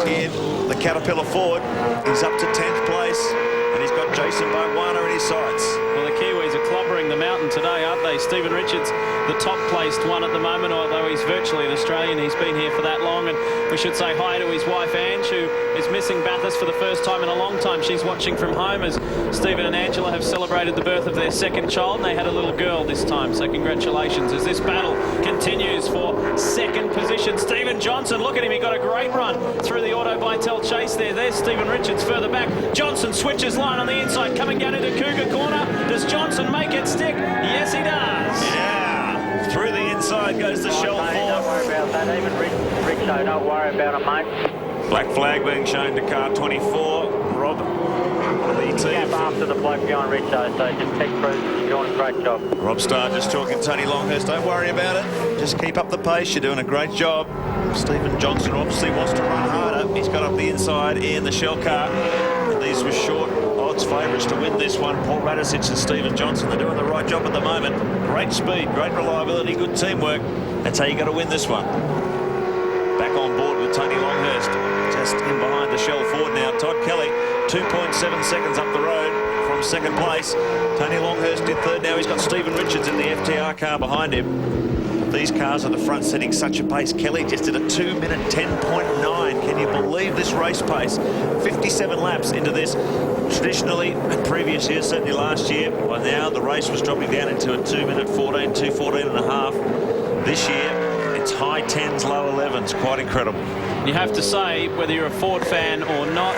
in the Caterpillar Ford. He's up to 10th place, and he's got Jason Bargwanna in his sights. Well, the Kiwis are clobbering the mountain today, aren't they? Stephen Richards, the top-placed one at the moment, although he's virtually an Australian. He's been here for that long, and we should say hi to his wife, Ange, who is missing Bathurst for the first time in a long time. She's watching from home as Stephen and Angela have celebrated the birth of their second child, and they had a little girl this time, so congratulations as this battle continues for second position. Stephen Johnson, look at him, he got a great run through the Auto Vitel chase there. There's Stephen Richards further back. Johnson switches line on the inside, coming down into Cougar Corner. Does Johnson make it stick? Yes, he does. Yeah, through the inside goes the Shell Ford. Don't worry about that, even Rick, don't worry about it, mate. Black flag being shown to car 24. Rob, the team after the bloke behind Richo, so just keep cruising. You're doing a great job. Rob Starr just talking to Tony Longhurst. Don't worry about it. Just keep up the pace. You're doing a great job. Stephen Johnson obviously wants to run harder. He's got up the inside in the Shell car. And these were short odds favourites to win this one. Paul Radicic and Stephen Johnson. They're doing the right job at the moment. Great speed, great reliability, good teamwork. That's how you got to win this one. Back on board with Tony Longhurst. Just in behind the Shell Ford now. Todd Kelly, 2.7 seconds up the road from second place. Tony Longhurst in third now. He's got Stephen Richards in the FTR car behind him. These cars at the front setting such a pace. Kelly just did a 2-minute 10.9. Can you believe this race pace? 57 laps into this. Traditionally, in previous years, certainly last year, by now the race was dropping down into a 2-minute 14, 2:14 and a half. This year, it's high 10s, low 11s. Quite incredible. You have to say, whether you're a Ford fan or not,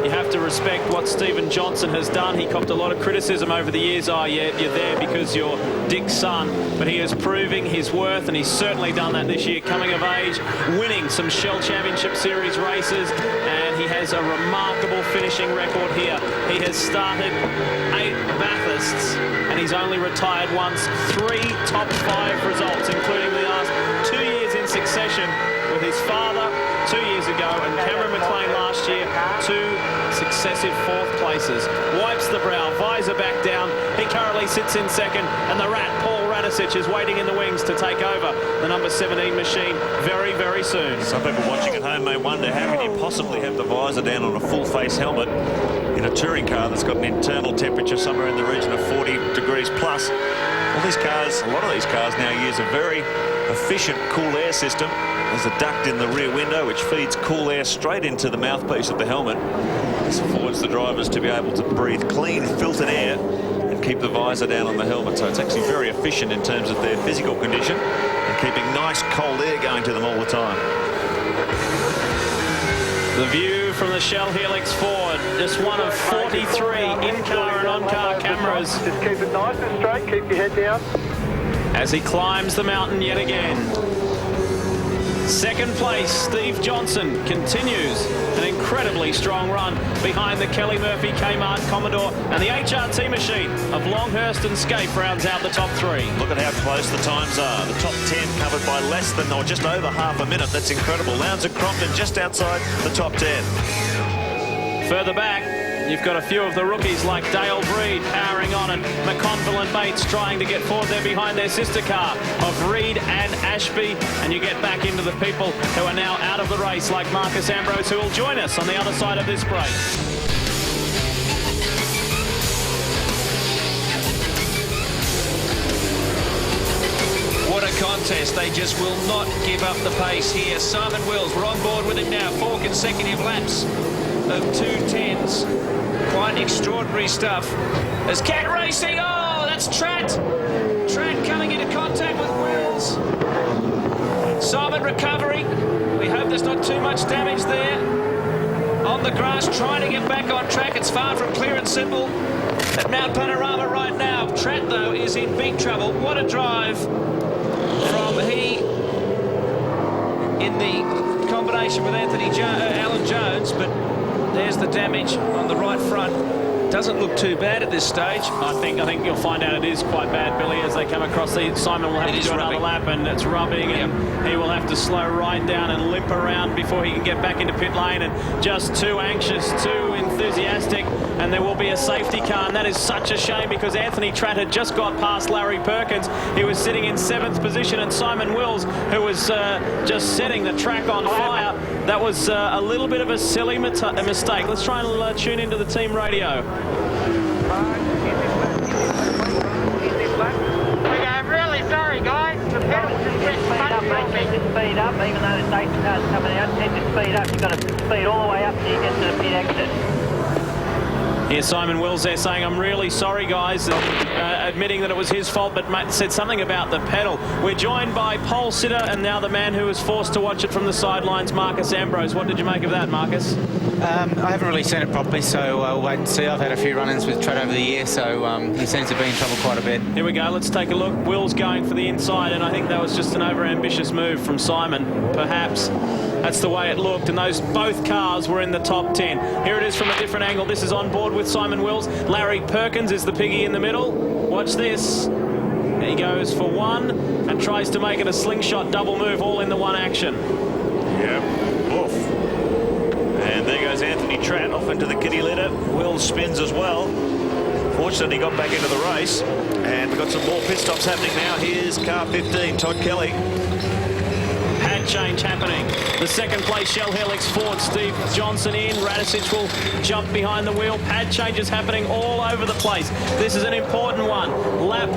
you have to respect what Stephen Johnson has done. He copped a lot of criticism over the years. Oh, yeah, you're there because you're Dick's son. But he is proving his worth, and he's certainly done that this year, coming of age, winning some Shell Championship Series races, and he has a remarkable finishing record here. He has started 8 Bathursts, and he's only retired once. 3 top 5 results, including the last 2 years in succession with his father 2 years ago and Cameron McLean last year, 2 successive 4th places. Wipes the brow, visor back down. He currently sits in second, and the rat, Paul Radicic, is waiting in the wings to take over the number 17 machine very, very soon. Some people watching at home may wonder, how can you possibly have the visor down on a full-face helmet in a touring car that's got an internal temperature somewhere in the region of 40 degrees plus? All these cars, a lot of these cars now use a very efficient cool air system. There's a duct in the rear window which feeds cool air straight into the mouthpiece of the helmet. This affords the drivers to be able to breathe clean, filtered air and keep the visor down on the helmet. So it's actually very efficient in terms of their physical condition and keeping nice cold air going to them all the time. The view from the Shell Helix Ford, just one of 43 in-car and on-car cameras. Just keep it nice and straight, keep your head down. As he climbs the mountain yet again. Second place, Steve Johnson continues an incredibly strong run behind the Kelly Murphy Kmart Commodore, and the HRT machine of Longhurst and Scape rounds out the top 3. Look at how close the times are. The top 10 covered by less than or just over half a minute. That's incredible. Lowndes and Crompton just outside the top 10. Further back, you've got a few of the rookies like Dale Breed powering on, and McConville and Bates trying to get forward there behind their sister car of Reed and Ashby. And you get back into the people who are now out of the race, like Marcus Ambrose, who will join us on the other side of this break. What a contest contest. They just will not give up the pace here. Simon Wills, we're on board with him now. 4 consecutive laps of 2:10s. Quite extraordinary stuff. There's Cat Racing. Oh, that's Tratt. Tratt coming into contact with Wills. Simon recovering. We hope there's not too much damage there. On the grass, trying to get back on track. It's far from clear and simple at Mount Panorama right now. Tratt, though, is in big trouble. What a drive from he in the combination with Alan Jones, but there's the damage on the right front. Doesn't look too bad at this stage. I think you'll find out it is quite bad, Billy, as they come across. Simon will have to do another lap, and it's rubbing, and he will have to slow right down and limp around before he can get back into pit lane, and just too anxious, too enthusiastic, and there will be a safety car, and that is such a shame because Anthony Tratt had just got past Larry Perkins. He was sitting in 7th position, and Simon Wills, who was just setting the track on fire. That was a little bit of a silly mistake. Let's try and tune into the team radio. I'm really sorry, guys. The pedals just went Speed up, even though the safety car's coming out, tend to speed up. You've got to speed all the way up till you get to the pit exit. Here's Simon Wills there saying, I'm really sorry, guys, admitting that it was his fault, but said something about the pedal. We're joined by pole sitter and now the man who was forced to watch it from the sidelines, Marcus Ambrose. What did you make of that, Marcus? I haven't really seen it properly, so we'll wait and see. I've had a few run-ins with Tratt over the year, so he seems to be in trouble quite a bit. Here we go, let's take a look. Wills going for the inside, and I think that was just an over-ambitious move from Simon, perhaps. That's the way it looked, and both cars were in the top 10. Here it is from a different angle. This is on board with Simon Wills. Larry Perkins is the piggy in the middle. Watch this. He goes for one and tries to make it a slingshot double move, all in the one action. Yep. Oof. And there goes Anthony Tratt off into the kitty litter. Wills spins as well. Fortunately, he got back into the race. And we've got some more pit stops happening now. Here's car 15, Todd Kelly. Pad change happening. The second place Shell Helix Ford, Steve Johnson in. Radicic will jump behind the wheel. Pad changes happening all over the place. This is an important one. Lap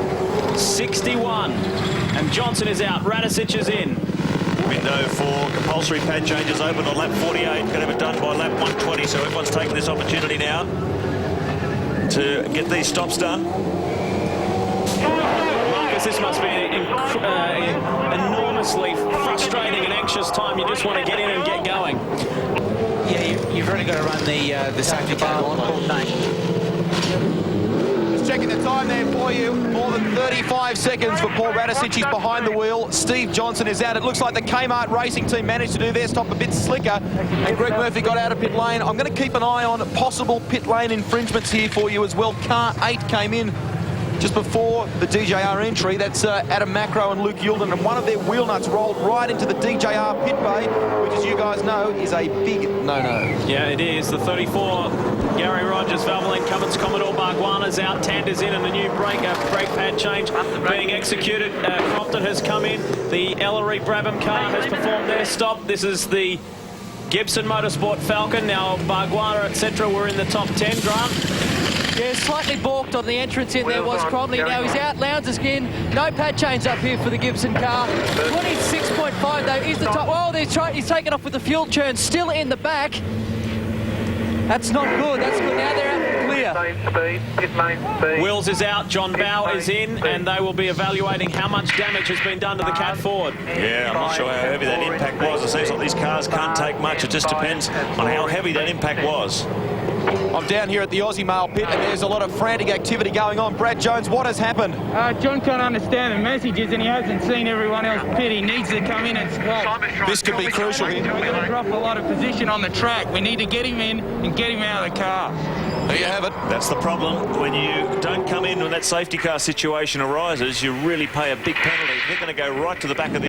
61. And Johnson is out. Radicic is in. Window for compulsory pad changes open on lap 48. Going to have it done by lap 120. So everyone's taking this opportunity now to get these stops done. Marcus, this must be an enormously frustrating and anxious time. You just want to get in and get going. Yeah, you've really got to run the safety car all day. Just checking the time there for you. More than 35 seconds for Paul Radicic. He's behind the wheel. Steve Johnson is out. It looks like the Kmart Racing team managed to do their stop a bit slicker. And Greg Murphy got out of pit lane. I'm going to keep an eye on possible pit lane infringements here for you as well. Car 8 came in just before the DJR entry. That's Adam Macro and Luke Yulden, and one of their wheel nuts rolled right into the DJR pit bay, which, as you guys know, is a big no-no. Yeah, it is. The 34, Gary Rogers, Valvoline, Cummins, Commodore, Barguana's out, Tander's in, and a new brake pad change being executed. Compton has come in. The Ellery Brabham car has performed their stop. This is the Gibson Motorsport Falcon. Now Barguana, etc. were in the top 10, Grant. Yeah, slightly balked on the entrance in there was Cromley. Now he's out, Lowndes is in. No pad change up here for the Gibson car. 26.5 though is the top. Oh, he's taken off with the fuel churn still in the back. That's not good. That's good. Now they're out clear. Wills is out, John Bow is in, and they will be evaluating how much damage has been done to the Cat Ford. Yeah, I'm not sure how heavy that impact was. It seems like these cars can't take much. It just depends on how heavy that impact was. I'm down here at the Aussie Mail pit, and there's a lot of frantic activity going on. Brad Jones, what has happened? John can't understand the messages, and he hasn't seen everyone else pit. He needs to come in and swap. This could be crucial here. We're going to drop a lot of position on the track. We need to get him in and get him out of the car. There you have it. That's the problem. When you don't come in when that safety car situation arises, you really pay a big penalty. They're going to go right to the back of the